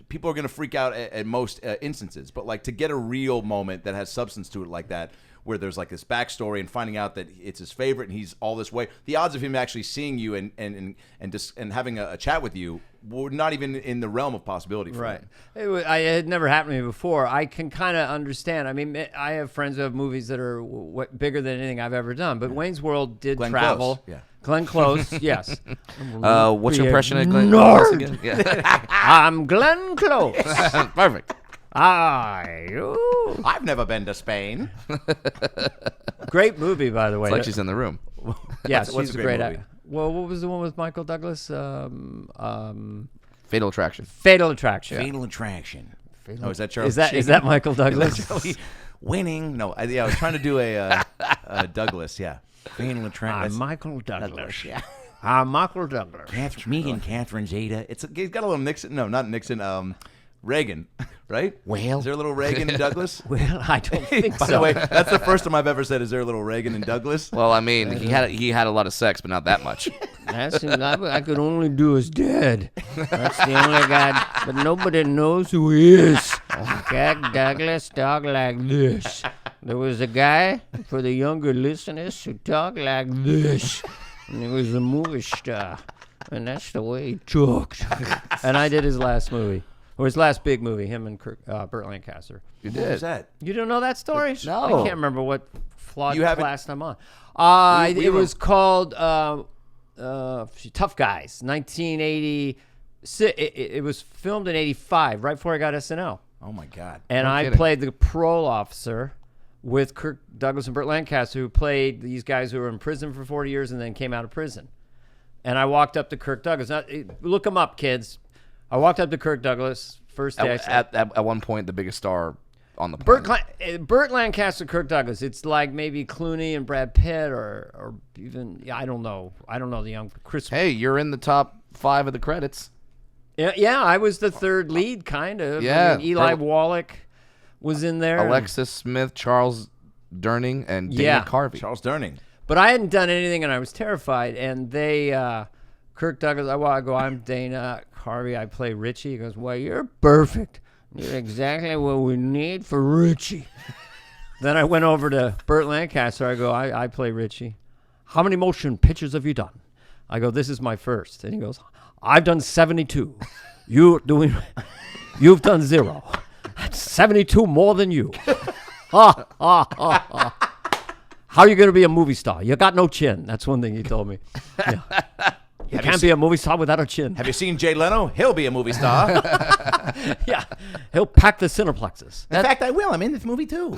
people are going to freak out at most instances, but like to get a real moment that has substance to it like that, where there's like this backstory and finding out that it's his favorite and he's all this way, the odds of him actually seeing you and having a chat with you were not even in the realm of possibility for him. It had never happened to me before. I can kind of understand. I mean, I have friends who have movies that are bigger than anything I've ever done, but Wayne's World did travel. Close. Yeah. Glenn Close, yes. What's your impression of Glenn Close again? Yeah. I'm Glenn Close. Perfect. I've never been to Spain. Great movie, by the way. It's like she's in the room. Yes, she's what's a a great movie? actor. Well, what was the one with Michael Douglas? Fatal Attraction. Fatal Attraction. Fatal Attraction. Oh, is that Charlie? Is that Michael Douglas? Is that Charlie Winning? No, I was trying to do a Douglas. Yeah. Fatal Attraction. Michael Douglas. Yeah. Michael Douglas. Me and Catherine Zeta. He's got a little Nixon. No, not Nixon. Reagan, right? Well, is there a little Reagan and Douglas? Well, I don't think so. By the way, that's the first time I've ever said, "Is there a little Reagan and Douglas?" Well, I mean, he had a lot of sex, but not that much. I could only do his dad. That's the only guy, but nobody knows who he is. Jack Douglas talk like this. There was a guy, for the younger listeners, who talked like this, and he was a movie star, and that's the way he talked. And I did his last movie. Or his last big movie, him and Burt Lancaster. You did? What was that? You don't know that story? No. I can't remember what flawed class I'm on. It was called Tough Guys, 1980. It was filmed in 85, right before I got SNL. Oh, my God. And I played the parole officer with Kirk Douglas and Burt Lancaster, who played these guys who were in prison for 40 years and then came out of prison. And I walked up to Kirk Douglas. Now, look him up, kids. I walked up to Kirk Douglas first day. At one point, the biggest star on the planet. Burt Lancaster, Kirk Douglas. It's like maybe Clooney and Brad Pitt, or even I don't know the young Chris. Hey, you're in the top 5 of the credits. Yeah, I was the third lead, kind of. Yeah, I mean, Eli Wallach was in there. Alexis Smith, Charles Durning, and Dana Carvey. Charles Durning. But I hadn't done anything, and I was terrified. And they, Kirk Douglas, I go, I'm Dana Carvey, I play Richie. He goes, well, you're perfect. You're exactly what we need for Richie. Then I went over to Burt Lancaster. I go, I play Richie. How many motion pictures have you done? I go, this is my first. And he goes, I've done 72. You've done 0. That's 72 more than you. How are you going to be a movie star? You got no chin. That's one thing he told me. Yeah. You can't be a movie star without a chin. Have you seen Jay Leno? He'll be a movie star. Yeah. He'll pack the cineplexes. In fact, I will. I'm in this movie, too.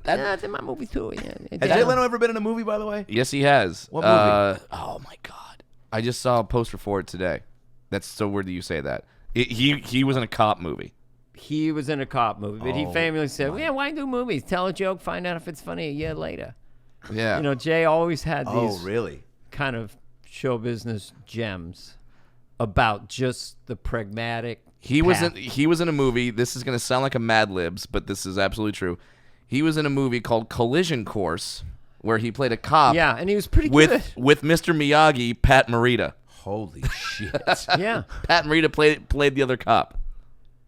That's in my movie, too. Yeah. Has Jay Leno ever been in a movie, by the way? Yes, he has. What movie? Oh, my God. I just saw a poster for it today. That's so weird that you say that. He was in a cop movie. He was in a cop movie, but he famously said, yeah, why do movies? Tell a joke, find out if it's funny a year later. Yeah. You know, Jay always had these really? kind of show business gems about just the pragmatic He was in a movie. This is going to sound like a Mad Libs, but this is absolutely true. He was in a movie called Collision Course where he played a cop. Yeah, and he was pretty good. With Mr. Miyagi, Pat Morita. Holy shit. Yeah. Pat Morita played the other cop.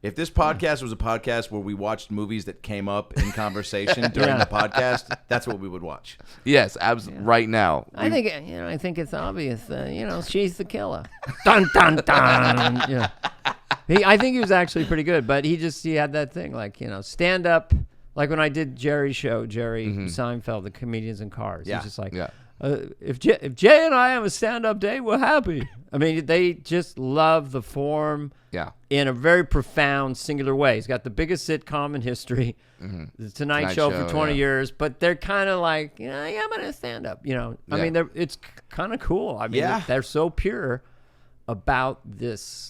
If this podcast was a podcast where we watched movies that came up in conversation during the podcast, that's what we would watch. Yes, absolutely. Right now. I think it's obvious. She's the killer. Dun dun dun. Yeah. I think he was actually pretty good, but he had that thing, like, stand up. Like when I did Jerry's show, Jerry Seinfeld, the Comedians in Cars. Yeah. He's just like, if Jay and I have a stand-up day, we're happy. I mean, they just love the form. Yeah. In a very profound, singular way. He's got the biggest sitcom in history, the Tonight Show for 20 years, but they're kind of like, I'm going to stand up, I mean, it's kind of cool. I mean, they're so pure about this,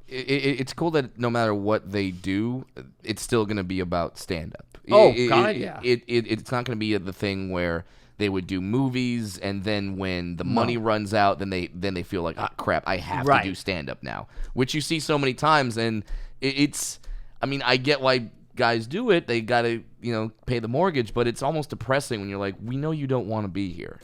It's cool that no matter what they do, it's still going to be about stand-up. It's not going to be the thing where they would do movies, and then when the money runs out, then they feel like, crap, I have to do stand-up now, which you see so many times. And it's, I mean, I get why guys do it. They got to, pay the mortgage, but it's almost depressing when you're like, we know you don't want to be here.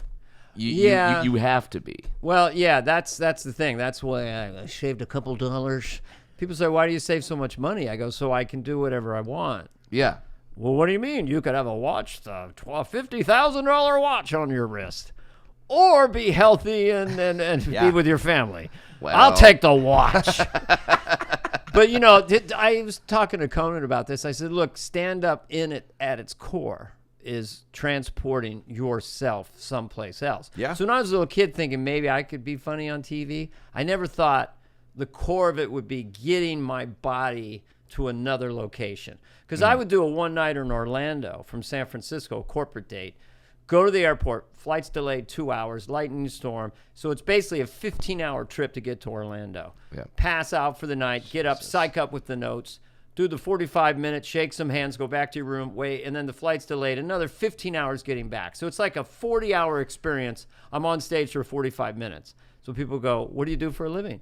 You have to be. Well, yeah, that's the thing. That's why I shaved a couple dollars. People say, why do you save so much money? I go, so I can do whatever I want. Yeah. Well, what do you mean? You could have a watch, the $50,000 watch on your wrist, or be healthy and be with your family. Well, I'll take the watch. But, I was talking to Conan about this. I said, look, stand up at its core is transporting yourself someplace else. Yeah. So when I was a little kid thinking maybe I could be funny on TV, I never thought the core of it would be getting my body to another location. Because I would do a one-nighter in Orlando from San Francisco, corporate date, go to the airport. Flight's delayed 2 hours, lightning storm. So it's basically a 15-hour trip to get to Orlando. Yeah. Pass out for the night, get up, psych up with the notes, do the 45 minutes, shake some hands, go back to your room, wait, and then the flight's delayed. Another 15 hours getting back. So it's like a 40-hour experience. I'm on stage for 45 minutes. So people go, what do you do for a living?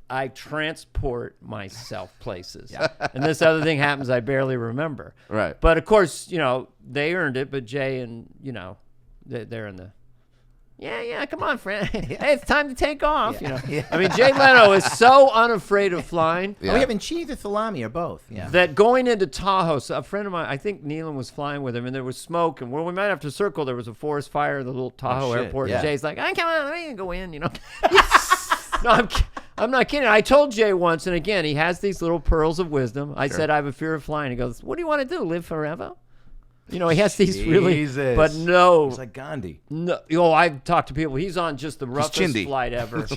I transport myself places. And this other thing happens I barely remember. Right. But, of course, they earned it, but Jay and, they're in the, yeah, come on, friend. Hey, it's time to take off. I mean, Jay Leno is so unafraid of flying. Yeah. We having cheese or salami or both. Yeah. That going into Tahoe, so a friend of mine, I think Neelan was flying with him, and there was smoke, and where we might have to circle, there was a forest fire at the little Tahoe airport. And Jay's like, come on, let me go in, No, I'm not kidding. I told Jay once, and again, he has these little pearls of wisdom. I said, I have a fear of flying. He goes, what do you want to do, live forever? He has these really, but no. It's like Gandhi. No, I've talked to people. He's on just the roughest flight ever.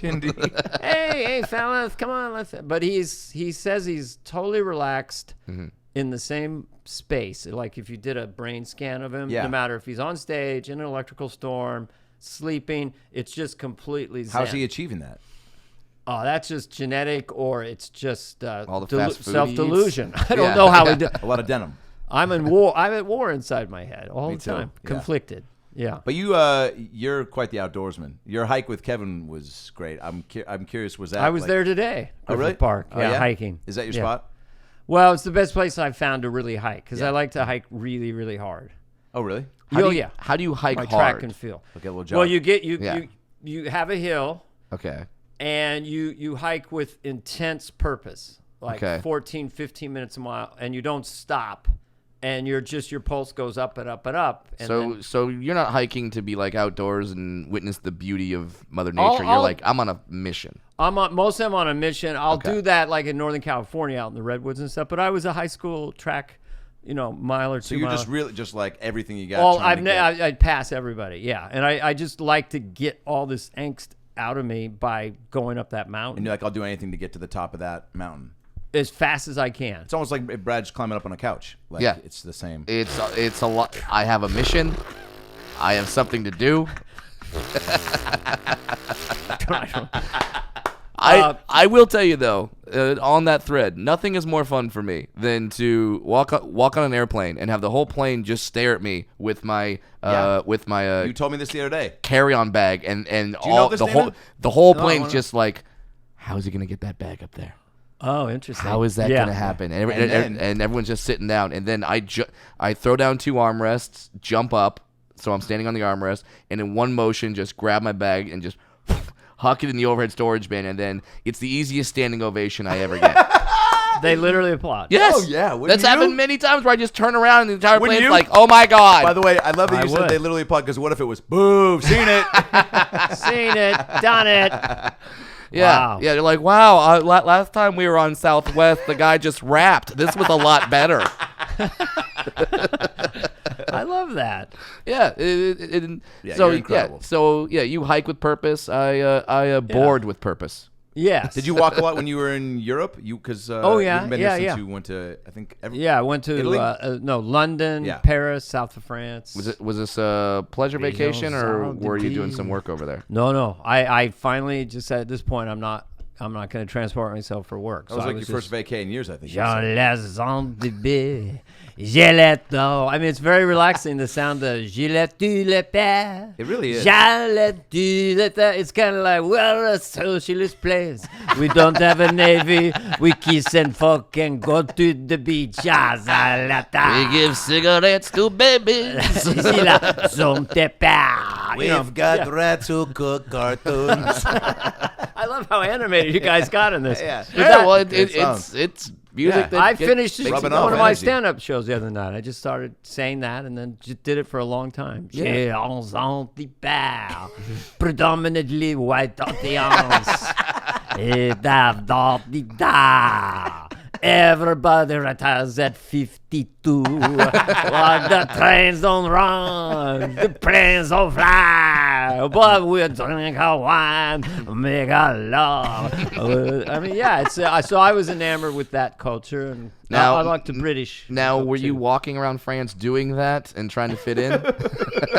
hey, fellas, come on, But he says he's totally relaxed in the same space. Like if you did a brain scan of him, no matter if he's on stage, in an electrical storm, sleeping, it's just completely zen. How's he achieving that? Oh, that's just genetic, or it's just all the fast food self-delusion. I don't know how he does. A lot of denim. I'm at war inside my head all Me the time. too. Yeah. Conflicted. Yeah. But you're quite the outdoorsman. Your hike with Kevin was great. I'm curious, was that? I was there today. Oh, really? Griffith Park. Oh, yeah, hiking. Is that your spot? Well, it's the best place I've found to really hike because I like to hike really, really hard. Oh, really? How do you hike my hard? track and field. Okay, a little jog. Well, you have a hill. Okay. And you hike with intense purpose, like 14, 15 minutes a mile, and you don't stop. And your pulse goes up and up and up. And so you're not hiking to be like outdoors and witness the beauty of Mother Nature. You're like, I'm on a mission. Most of them on a mission. I'll do that like in Northern California out in the redwoods and stuff. But I was a high school track, mile or two. So you're miles. just really just like everything you got. I'd pass everybody. Yeah, and I just like to get all this angst out of me by going up that mountain. And you're like, I'll do anything to get to the top of that mountain. As fast as I can. It's almost like Brad's climbing up on a couch. Like, it's the same. It's a lot. I have a mission. I have something to do. I will tell you though, on that thread, nothing is more fun for me than to walk on an airplane and have the whole plane just stare at me with my You told me this the other day. Carry-on bag and all the whole plane's just like, how is he gonna get that bag up there? Oh, interesting. How is that going to happen? And everyone's just sitting down. And then I throw down 2 armrests, jump up, so I'm standing on the armrest, and in one motion just grab my bag and just huck it in the overhead storage bin. And then it's the easiest standing ovation I ever get. They literally applaud. Yes. Oh, yeah. That's happened many times where I just turn around and the entire plane's like, oh, my God. By the way, I love that you said they literally applaud, because what if it was, boo, seen it. Seen it, done it. Yeah, wow. Yeah. They're like, wow. Last time we were on Southwest, the guy just rapped. This was a lot better. I love that. Yeah. You're incredible. So you hike with purpose. I board with purpose. Yes. Did you walk a lot when you were in Europe? Because you haven't been there since you went to, I think, I went to London, Paris, south of France. Was this a pleasure vacation, or were you doing some work over there? No. I finally just said at this point I'm not going to transport myself for work. That was like your first vacay in years, I think. I mean, it's very relaxing, the sound of It really is. It's kind of like, we're a socialist place. We don't have a navy. We kiss and fuck and go to the beach. We give cigarettes to babies. We've got rats who cook cartoons. I love how animated you guys got in this. It's music. I finished one of my stand-up shows the other night. I just started saying that and then just did it for a long time. Predominantly white audience. Everybody retires at 52. The trains don't run, the planes don't fly, but we drink a wine, make a love. I mean, it's so I was enamored with that culture, and Now, I like the British. Now, look, were you too. walking around France doing that and trying to fit in?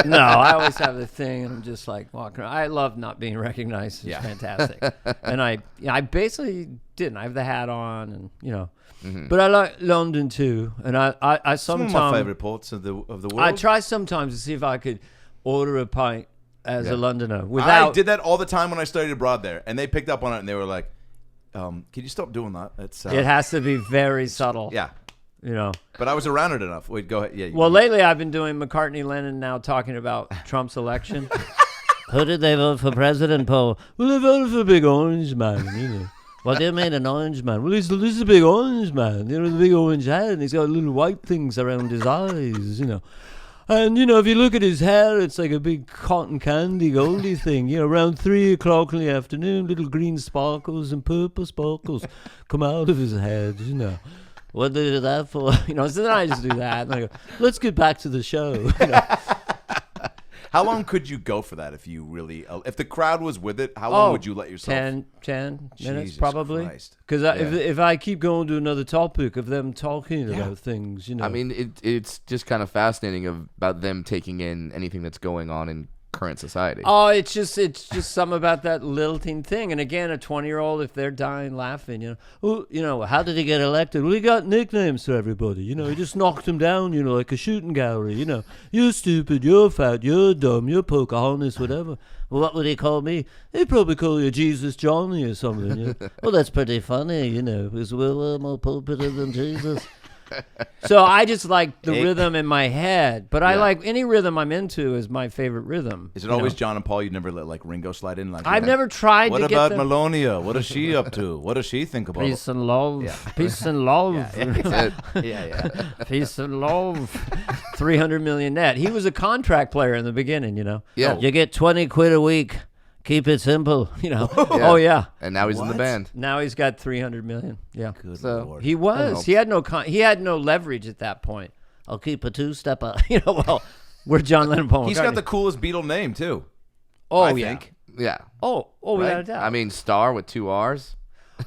No, I always have the thing, and I'm just like walking around. I love not being recognized. It's fantastic. And I basically didn't. I have the hat on, and But I like London too, and I sometimes Some of my favorite ports of the world. I try sometimes to see if I could order a pint as a Londoner I without. did that all the time when I studied abroad there, and they picked up on it, and they were like, "Can you stop doing that?" It's It has to be very subtle. yeah. But I was around it enough. Wait, go ahead. Yeah. Well, lately I've been doing McCartney Lennon now talking about Trump's election. Who did they vote for president, Paul? Well, they voted for Big Orange Man, Well, they made an orange man. Well, he's a big orange man. The big orange head, and he's got little white things around his eyes, And, if you look at his hair, it's like a big cotton candy goldy thing. Around 3 o'clock in the afternoon, little green sparkles and purple sparkles come out of his head, What did they do that for? So then I just do that. And I go, let's get back to the show. How long could you go for that if you really, if the crowd was with it, how long would you let yourself? 10 minutes Jesus probably. Christ. Because if I keep going to another topic of them talking about things, I mean, it's just kind of fascinating about them taking in anything that's going on in current society. Oh, it's just something about that lilting thing. And again, a 20-year-old, if they're dying laughing, how did he get elected? Well, he got nicknames for everybody. He just knocked them down, like a shooting gallery. You're stupid, you're fat, you're dumb, you're Pocahontas, whatever. Well, what would he call me? He'd probably call you Jesus Johnny or something. Well, that's pretty funny, Is Will more popular than Jesus? So I just like the rhythm in my head, but I like any rhythm I'm into is my favorite rhythm. Is it always John and Paul? You'd never let Ringo slide in? I've never tried what to get about them. Melonia? What is she up to? What does she think about Peace and love. Yeah. Peace and love. Yeah. Peace and love. 300 million net. He was a contract player in the beginning, Yeah. You get 20 quid a week. Keep it simple, Oh yeah. And now he's in the band. Now he's got 300 million. Yeah. Good so Lord. he was. He had no leverage at that point. I'll keep a two-stepper. Well, we're John Lennon, Paul McCartney. He's got the coolest Beatle name too. Oh I yeah. think. Yeah. Oh, without a doubt. I mean, Star with 2 R's.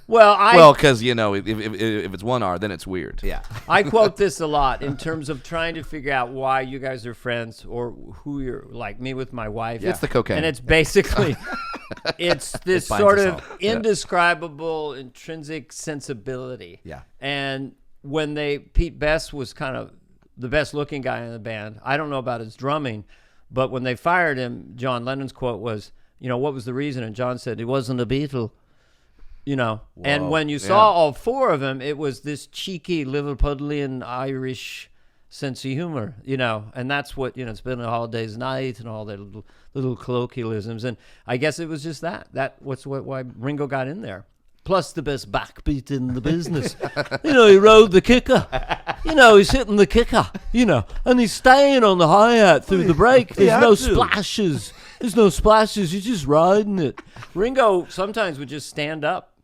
Well, because if it's 1 R, then it's weird. Yeah. I quote this a lot in terms of trying to figure out why you guys are friends or who you're like me with my wife. It's the cocaine. And it's basically, it's this binds sort us of all. indescribable intrinsic sensibility. Yeah. And when Pete Best was kind of the best looking guy in the band, I don't know about his drumming, but when they fired him, John Lennon's quote was, what was the reason? And John said, he wasn't a Beatle. And when you saw all 4 of them, it was this cheeky Liverpudlian Irish sense of humor, and that's what, it's been a holidays night and all their little colloquialisms. And I guess it was just why Ringo got in there. Plus the best backbeat in the business. He rode the kicker. He's hitting the kicker, and he's staying on the hi-hat through the break. There's no splashes. There's no splashes. You're just riding it. Ringo sometimes would just stand up.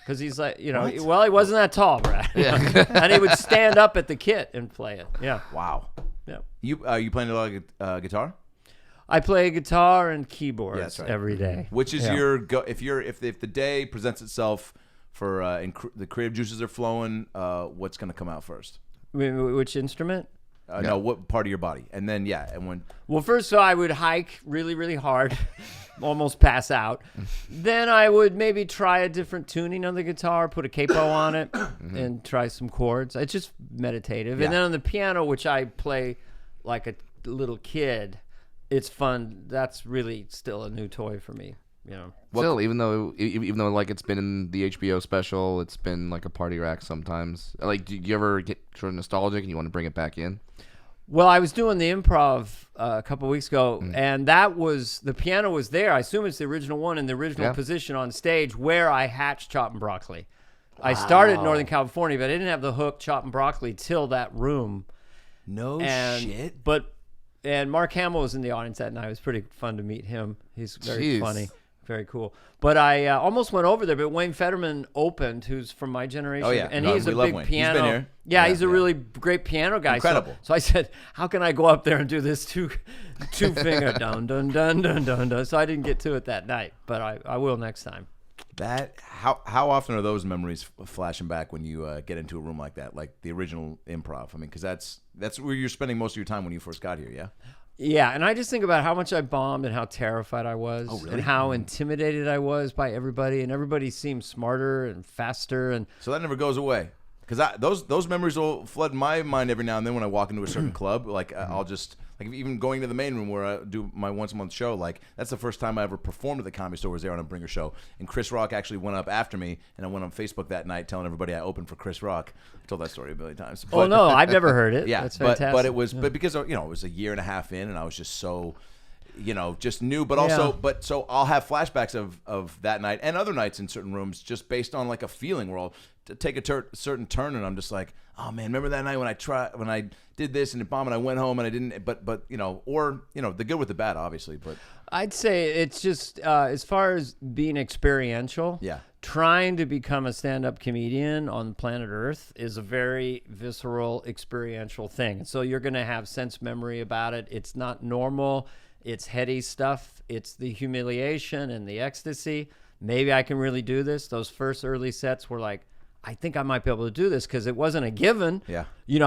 Because he's like, he wasn't that tall, Brad. Yeah. And he would stand up at the kit and play it. Yeah. Wow. Yeah. You playing a lot of guitar? I play guitar and keyboards that's right. every day. Which is your go? If the day presents itself for the creative juices are flowing, what's going to come out first? Which instrument? No, what part of your body? And then Well, first of all, I would hike really, really hard, almost pass out. Then I would maybe try a different tuning on the guitar, put a capo on it, and try some chords. It's just meditative. Yeah. And then on the piano, which I play like a little kid, it's fun. That's really still a new toy for me. Still, even though like it's been in the HBO special, it's been like a party rack sometimes. Like, do you ever get sort of nostalgic and you want to bring it back in? Well, I was doing the improv a couple of weeks ago, and the piano was there. I assume it's the original one in the original position on stage where I hatched Chop and Broccoli. Wow. I started in Northern California, but I didn't have the hook Chop and Broccoli till that room. No shit. And Mark Hamill was in the audience that night. It was pretty fun to meet him. He's very funny. Very cool. But I almost went over there, but Wayne Fetterman opened, who's from my generation. Oh, yeah. And he's a big Wayne. piano. He's been here. Yeah, he's a really great piano guy. Incredible. So I said, how can I go up there and do this two finger dun dun dun dun dun dun? So I didn't get to it that night, but I will next time. How often are those memories flashing back when you get into a room like that, like the original improv? I mean, because that's where you're spending most of your time when you first got here, yeah? Yeah, and I just think about how much I bombed and how terrified I was, really? and how intimidated I was by everybody, and everybody seemed smarter and faster, and So that never goes away. Because those memories will flood my mind every now and then when I walk into a certain club. Like I'll just even going to the main room where I do my once a month show. Like that's the first time I ever performed at the Comedy Store. Was there on a Bringer show, and Chris Rock actually went up after me, and I went on Facebook that night telling everybody I opened for Chris Rock. I told that story a billion times. oh no, I've never heard it. Yeah, That's fantastic. but it was but because it was a year and a half in, and I was just so. Just new, but also, so I'll have flashbacks of that night and other nights in certain rooms just based on like a feeling where I'll take a certain turn and I'm just like, oh man, remember that night when I did this and it bombed and I went home and I didn't, but the good with the bad, obviously, but I'd say it's just as far as being experiential. Yeah. Trying to become a stand-up comedian on planet Earth is a very visceral, experiential thing. So you're going to have sense memory about it. It's not normal. It's heady stuff. It's the humiliation and the ecstasy. Maybe I can really do this. Those first early sets were like, I think I might be able to do this because it wasn't a given. Yeah.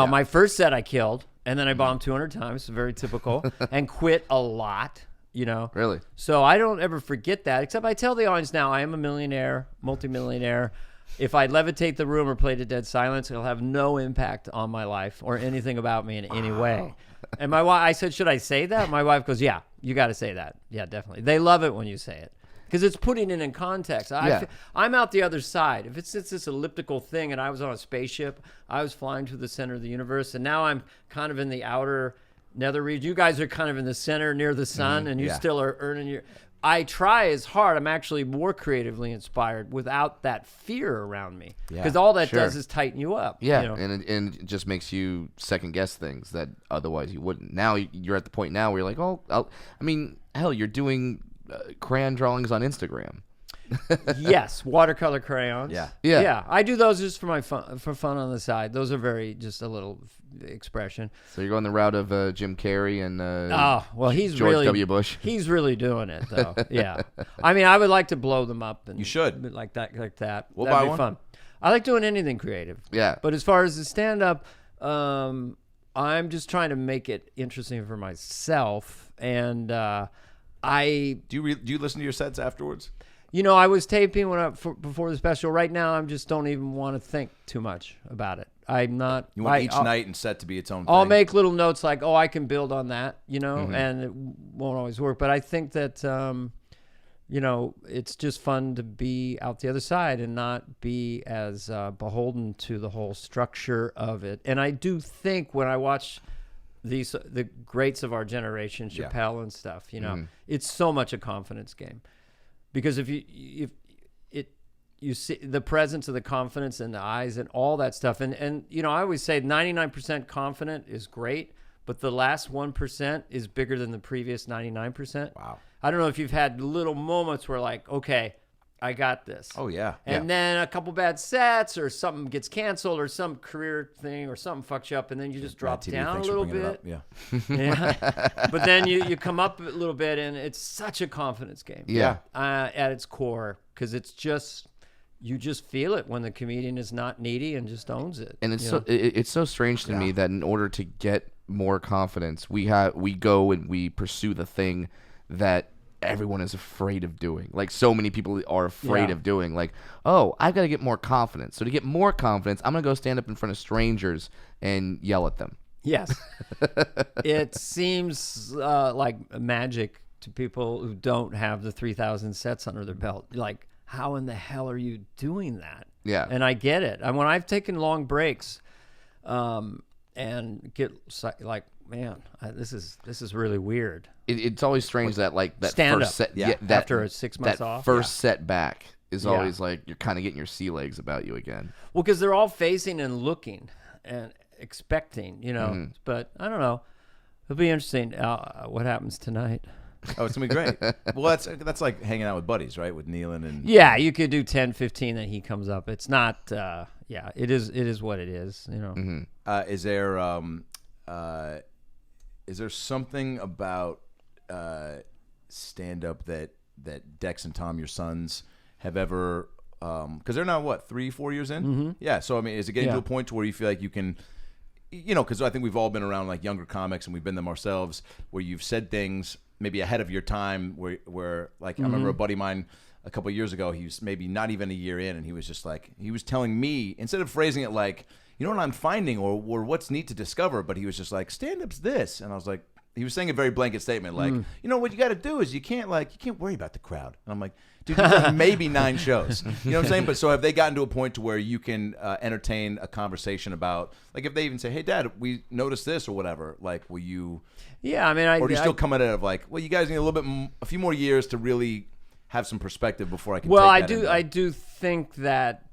My first set I killed, and then I bombed 200 times. Very typical. And quit a lot, Really? So I don't ever forget that, except I tell the audience now I am a millionaire, multimillionaire. If I levitate the room or play to dead silence, it'll have no impact on my life or anything about me in any way. And my wife, I said, should I say that? My wife goes, yeah, you got to say that. Yeah, definitely. They love it when you say it because it's putting it in context. I'm out the other side. If it's this elliptical thing and I was on a spaceship, I was flying to the center of the universe, and now I'm kind of in the outer nether region. You guys are kind of in the center near the sun, and you still are earning your... I try as hard. I'm actually more creatively inspired without that fear around me, because all that does is tighten you up. Yeah, and it just makes you second guess things that otherwise you wouldn't. Now you're at the point now where you're like, hell, you're doing crayon drawings on Instagram. Yes, watercolor crayons. Yeah. I do those just for fun on the side. Those are just a little expression. So you're going the route of Jim Carrey and he's George really, W. Bush. He's really doing it though. Yeah, I mean, I would like to blow them up. And you should like that. We'll That'd buy be one. fun. I like doing anything creative. Yeah, but as far as the stand-up, I'm just trying to make it interesting for myself, and do you listen to your sets afterwards? I was taping before the special. Right now, I just don't even want to think too much about it. I'm not. You want each night and set to be its own thing. I'll make little notes like, oh, I can build on that, and it won't always work. But I think that, it's just fun to be out the other side and not be as beholden to the whole structure of it. And I do think when I watch the greats of our generation, Chappelle and stuff, it's so much a confidence game. Because if you see the presence of the confidence in the eyes and all that stuff, and I always say 99% confident is great, but the last 1% is bigger than the previous 99%. Wow. I don't know if you've had little moments where like, okay, I got this. Oh yeah. And then a couple bad sets or something gets canceled or some career thing or something fucks you up, and then you just drop down a little bit. Yeah. But then you come up a little bit, and it's such a confidence game. Yeah. At its core, because it's just you just feel it when the comedian is not needy and just owns it. And it's so strange to me that in order to get more confidence, we go and we pursue the thing that everyone is afraid of doing. Like so many people are afraid of doing. Like, oh, I've got to get more confidence. So to get more confidence, I'm gonna go stand up in front of strangers and yell at them. Yes. It seems like magic to people who don't have the 3,000 sets under their belt. Like, how in the hell are you doing that? Yeah. And I get it. And when I've taken long breaks, and get like, man, this is really weird. It's always strange that that stand first up, set, after a 6 months that off, first set back is always like you're kind of getting your sea legs about you again. Well, because they're all facing and looking and expecting, But I don't know. It'll be interesting what happens tonight. Oh, it's gonna be great. Well, that's like hanging out with buddies, right? With Nealon and you could do 10, 15 that he comes up. It's not. It is what it is. Is there something about stand up that Dex and Tom, your sons, have ever, because they're now, what, 3-4 years in? Yeah, so, I mean, is it getting to a point to where you feel like you can, because I think we've all been around, like, younger comics, and we've been them ourselves, where you've said things maybe ahead of your time, where like, I remember a buddy of mine a couple of years ago, he was maybe not even a year in, and he was just like, he was telling me, instead of phrasing it like, you know what I'm finding, or what's neat to discover, but he was just like, stand-up's this, and I was like, he was saying a very blanket statement, like, you know, what you got to do is you can't worry about the crowd. And I'm like, dude, you've done maybe 9 shows. You know what I'm saying? But so have they gotten to a point to where you can entertain a conversation about, like, if they even say, hey, Dad, we noticed this or whatever, like, will you? Yeah, I mean, or do you still come at it of like, well, you guys need a little bit, a few more years to really have some perspective before I can. Well, take that I do think that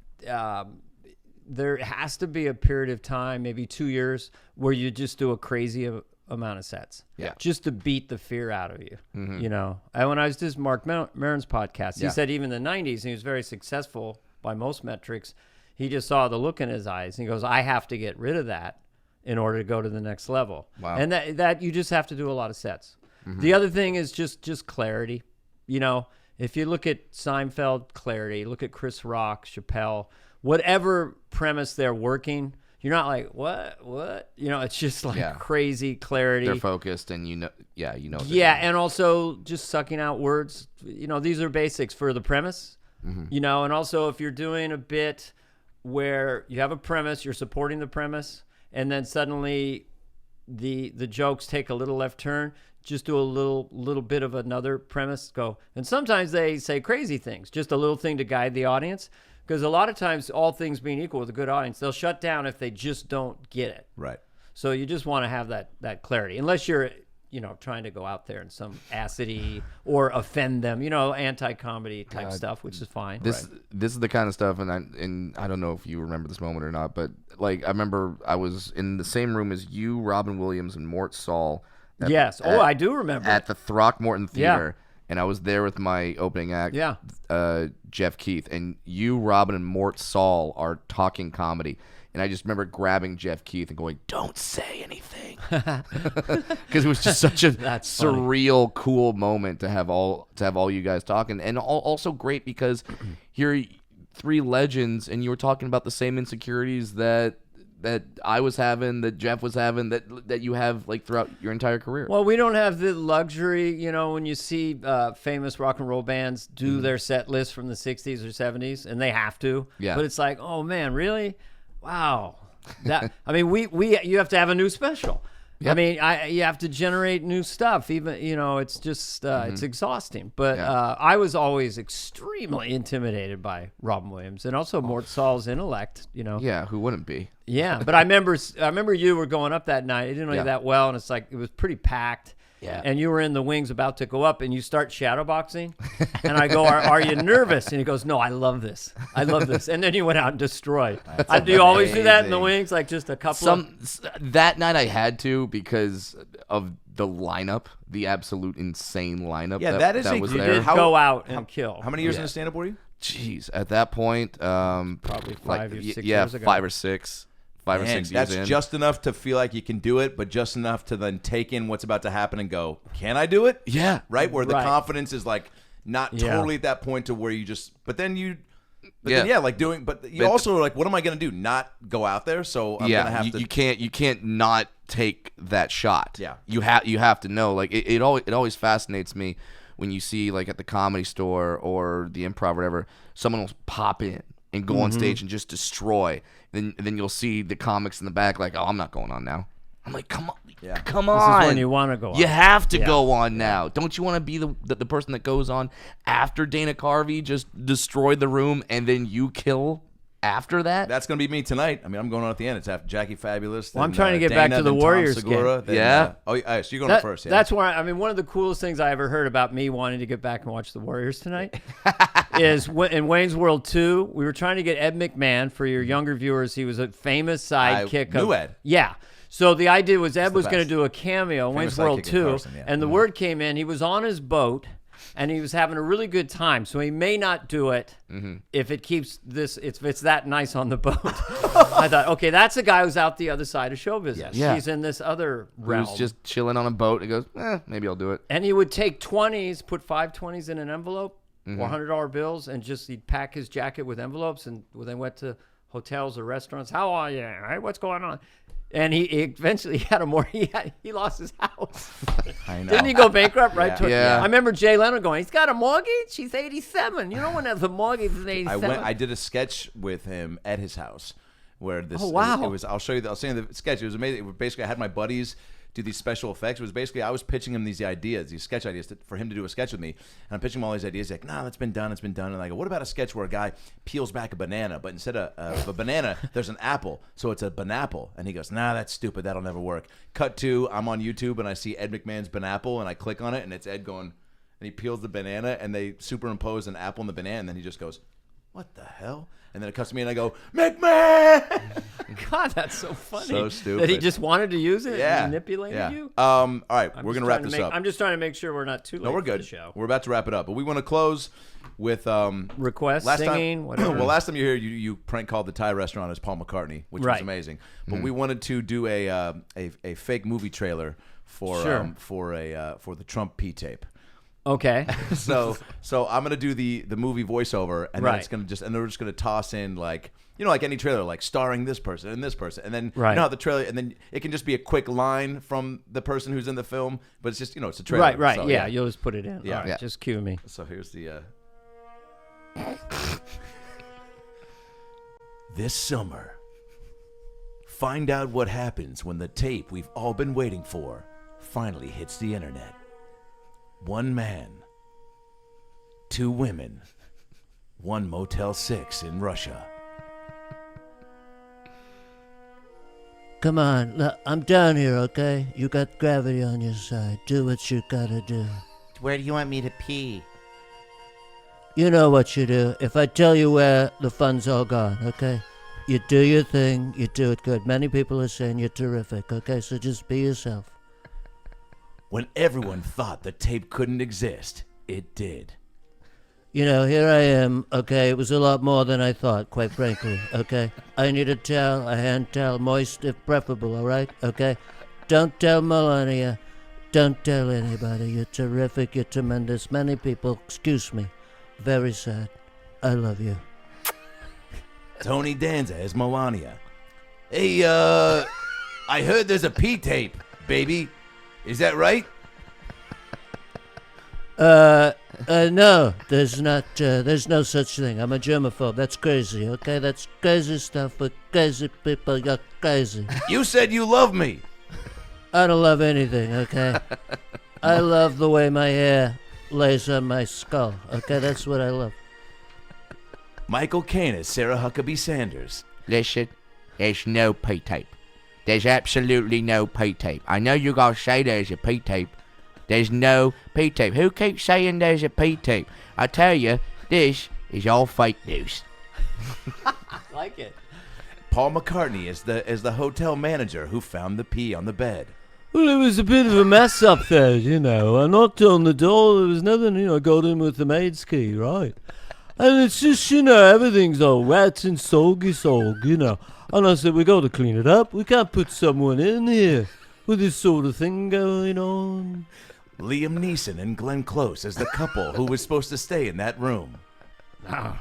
there has to be a period of time, maybe 2 years, where you just do a crazy amount of sets, just to beat the fear out of you. You know, and when I was just Mark Maron's podcast, he said even in the 90s, and he was very successful by most metrics. He just saw the look in his eyes, and he goes, "I have to get rid of that in order to go to the next level." Wow. And that you just have to do a lot of sets. The other thing is just clarity. You know, if you look at Seinfeld, clarity. Look at Chris Rock, Chappelle, whatever premise they're working. You're not like, what? You know, it's just like crazy clarity. They're focused, and you know. Yeah, and also just sucking out words. You know, these are basics for the premise. You know, and also if you're doing a bit where you have a premise, you're supporting the premise, and then suddenly the jokes take a little left turn, just do a little bit of another premise. Go. And sometimes they say crazy things, just a little thing to guide the audience. Because a lot of times, all things being equal with a good audience, they'll shut down if they just don't get it. Right. So you just want to have that clarity. Unless you're, you know, trying to go out there in some acidity or offend them, you know, anti-comedy type stuff, which is fine. This is the kind of stuff, and I don't know if you remember this moment or not, but like I remember I was in the same room as you, Robin Williams, and Mort Saul. Yes. I do remember. At the Throckmorton Theater. And I was there with my opening act, Jeff Keith, and you, Robin, and Mort Saul are talking comedy. And I just remember grabbing Jeff Keith and going, "Don't say anything," because it was just such a surreal, cool moment to have all you guys talking, and also great because you're 3 legends, and you were talking about the same insecurities that I was having, that Jeff was having, that you have like throughout your entire career. Well, we don't have the luxury, you know, when you see famous rock and roll bands do their set list from the 60s or 70s, and they have to. Yeah. But it's like, oh man, really? Wow. That I mean, you have to have a new special. Yep. I mean, you have to generate new stuff. Even, you know, it's just it's exhausting. But I was always extremely intimidated by Robin Williams and also Mort Saul's intellect. You know. Yeah, who wouldn't be? Yeah, but I remember you were going up that night. I didn't know you that well, and it's like it was pretty packed. Yeah. And you were in the wings about to go up, and you start shadowboxing. And I go, are you nervous? And he goes, "No, I love this. I love this." And then you went out and destroyed. Do you always do that in the wings? Like just a couple That night I had to because of the lineup, the absolute insane lineup that was you there. Did go out and kill. How many years in the stand-up were you? Jeez, at that point, probably 5 or 6 years ago. 5 or 6. 5 or 6 years that's in. just enough to feel like you can do it, but just enough to then take in what's about to happen and go, can I do it? Yeah. Right? Where the confidence is like not totally at that point to where you just, but then you also are like, what am I going to do? Not go out there? So I'm going to have to. You can't not take that shot. Yeah. You have to know. Like it always fascinates me when you see like at the Comedy Store or the Improv or whatever, someone will pop in and go on stage and just destroy. And then you'll see the comics in the back like, "Oh, I'm not going on now." I'm like, "Come on, come on!" This is when you want to go on. You have to go on now. Don't you want to be the person that goes on after Dana Carvey just destroyed the room and then you kill after that? That's going to be me tonight. I mean, I'm going on at the end. It's after Jackie Fabulous. Well, I'm trying to get back to the Warriors game. So you're going first. Yeah. That's why. I mean, one of the coolest things I ever heard about me wanting to get back and watch the Warriors tonight is in Wayne's World 2, we were trying to get Ed McMahon. For your younger viewers, he was a famous sidekick. I knew Ed. Yeah. So the idea was Ed was going to do a cameo in Wayne's World 2, and the word came in. He was on his boat, and he was having a really good time. So he may not do it if it keeps this. If it's that nice on the boat. I thought, okay, that's a guy who's out the other side of show business. Yeah. He's in this other realm. He's just chilling on a boat and goes, maybe I'll do it. And he would take 20s, put 5 20s in an envelope, $100 bills, and just he'd pack his jacket with envelopes, and they went to hotels or restaurants. How are you? Right? What's going on? And he eventually had a mortgage. He lost his house. I know. Didn't he go bankrupt? Right. Yeah. I remember Jay Leno going, "He's got a mortgage. He's 87. You don't want to have a mortgage in 87." I did a sketch with him at his house, where this. Oh, wow. It was. I'll show you the sketch. It was amazing. Basically, I had my buddies do these special effects. It was basically I was pitching him these sketch ideas for him to do a sketch with me, and I'm pitching him all these ideas. He's like, "Nah, that's been done. It's been done." And I go, "What about a sketch where a guy peels back a banana, but instead of a banana, there's an apple, so it's a banapple?" And he goes, "Nah, that's stupid. That'll never work." Cut to, I'm on YouTube and I see Ed McMahon's banapple, and I click on it, and it's Ed going, and he peels the banana, and they superimpose an apple in the banana, and then he just goes, "What the hell?" And then it comes to me, and I go, "McMahon!" God, that's so funny. So stupid. That he just wanted to use it Yeah. and manipulated you? All right, we're going to wrap this up. I'm just trying to make sure we're not too late No, we're for good. the show. We're about to wrap it up, but we want to close with Requests, last singing, time, whatever. Well, last time you were here, you prank called the Thai restaurant as Paul McCartney, which was Right. amazing. But we wanted to do a fake movie trailer for the Trump P tape. Okay. So I'm gonna do the movie voiceover, and then Right. it's gonna they're just gonna toss in like any trailer, like starring this person and this person, and then Right. you know how the trailer, and then it can just be a quick line from the person who's in the film, but it's just it's a trailer. Right. So, Yeah, you'll just put it in. Yeah. All right, Yeah. just cue me. So here's the. This summer, find out what happens when the tape we've all been waiting for finally hits the internet. One man, two women, one Motel 6 in Russia. Come on, look, I'm down here, okay? You got gravity on your side. Do what you gotta do. Where do you want me to pee? You know what you do. If I tell you where, the fun's all gone, okay? You do your thing, you do it good. Many people are saying you're terrific, okay? So just be yourself. When everyone thought the tape couldn't exist, it did. You know, here I am, okay? It was a lot more than I thought, quite frankly, okay? I need a towel, a hand towel, moist if preferable, all right? Okay? Don't tell Melania. Don't tell anybody. You're terrific, you're tremendous. Many people, excuse me, very sad. I love you. Tony Danza as Melania. Hey, I heard there's a P tape, baby. Is that right? No, there's not, there's no such thing. I'm a germaphobe. That's crazy, okay? That's crazy stuff for crazy people. You're crazy. You said you love me. I don't love anything, okay? I love the way my hair lays on my skull, okay? That's what I love. Michael Caine as Sarah Huckabee Sanders. Listen, there's no P-tape. There's absolutely no P-tape. I know you guys say there's a P-tape. There's no P-tape. Who keeps saying there's a P-tape? I tell you, this is all fake news. Like it. Paul McCartney as the hotel manager who found the pee on the bed. Well, it was a bit of a mess up there, you know. I knocked on the door. There was nothing, you know. I got in with the maid's key, right? And it's just, you know, everything's all wet and soggy, you know. And I said, we got to clean it up. We can't put someone in here with this sort of thing going on. Liam Neeson and Glenn Close as the couple who was supposed to stay in that room. I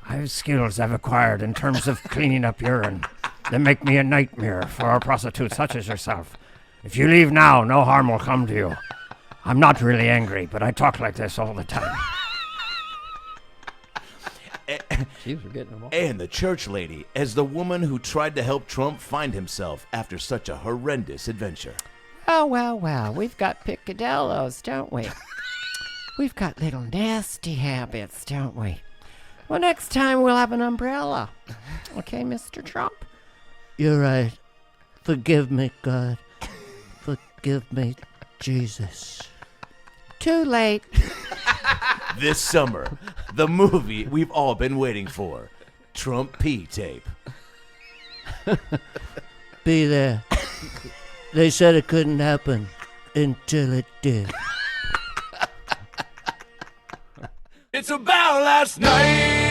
have skills I've acquired in terms of cleaning up urine that make me a nightmare for a prostitute such as yourself. If you leave now, no harm will come to you. I'm not really angry, but I talk like this all the time. Jeez, we're getting them all. And the church lady as the woman who tried to help Trump find himself after such a horrendous adventure. Oh, well, we've got picadillos, don't we? We've got little nasty habits, don't we? Well, next time we'll have an umbrella. Okay, Mr. Trump? You're right. Forgive me, God. Forgive me, Jesus. Too late. This summer, the movie we've all been waiting for, Trump P tape. Be there. They said it couldn't happen until it did. It's about last night.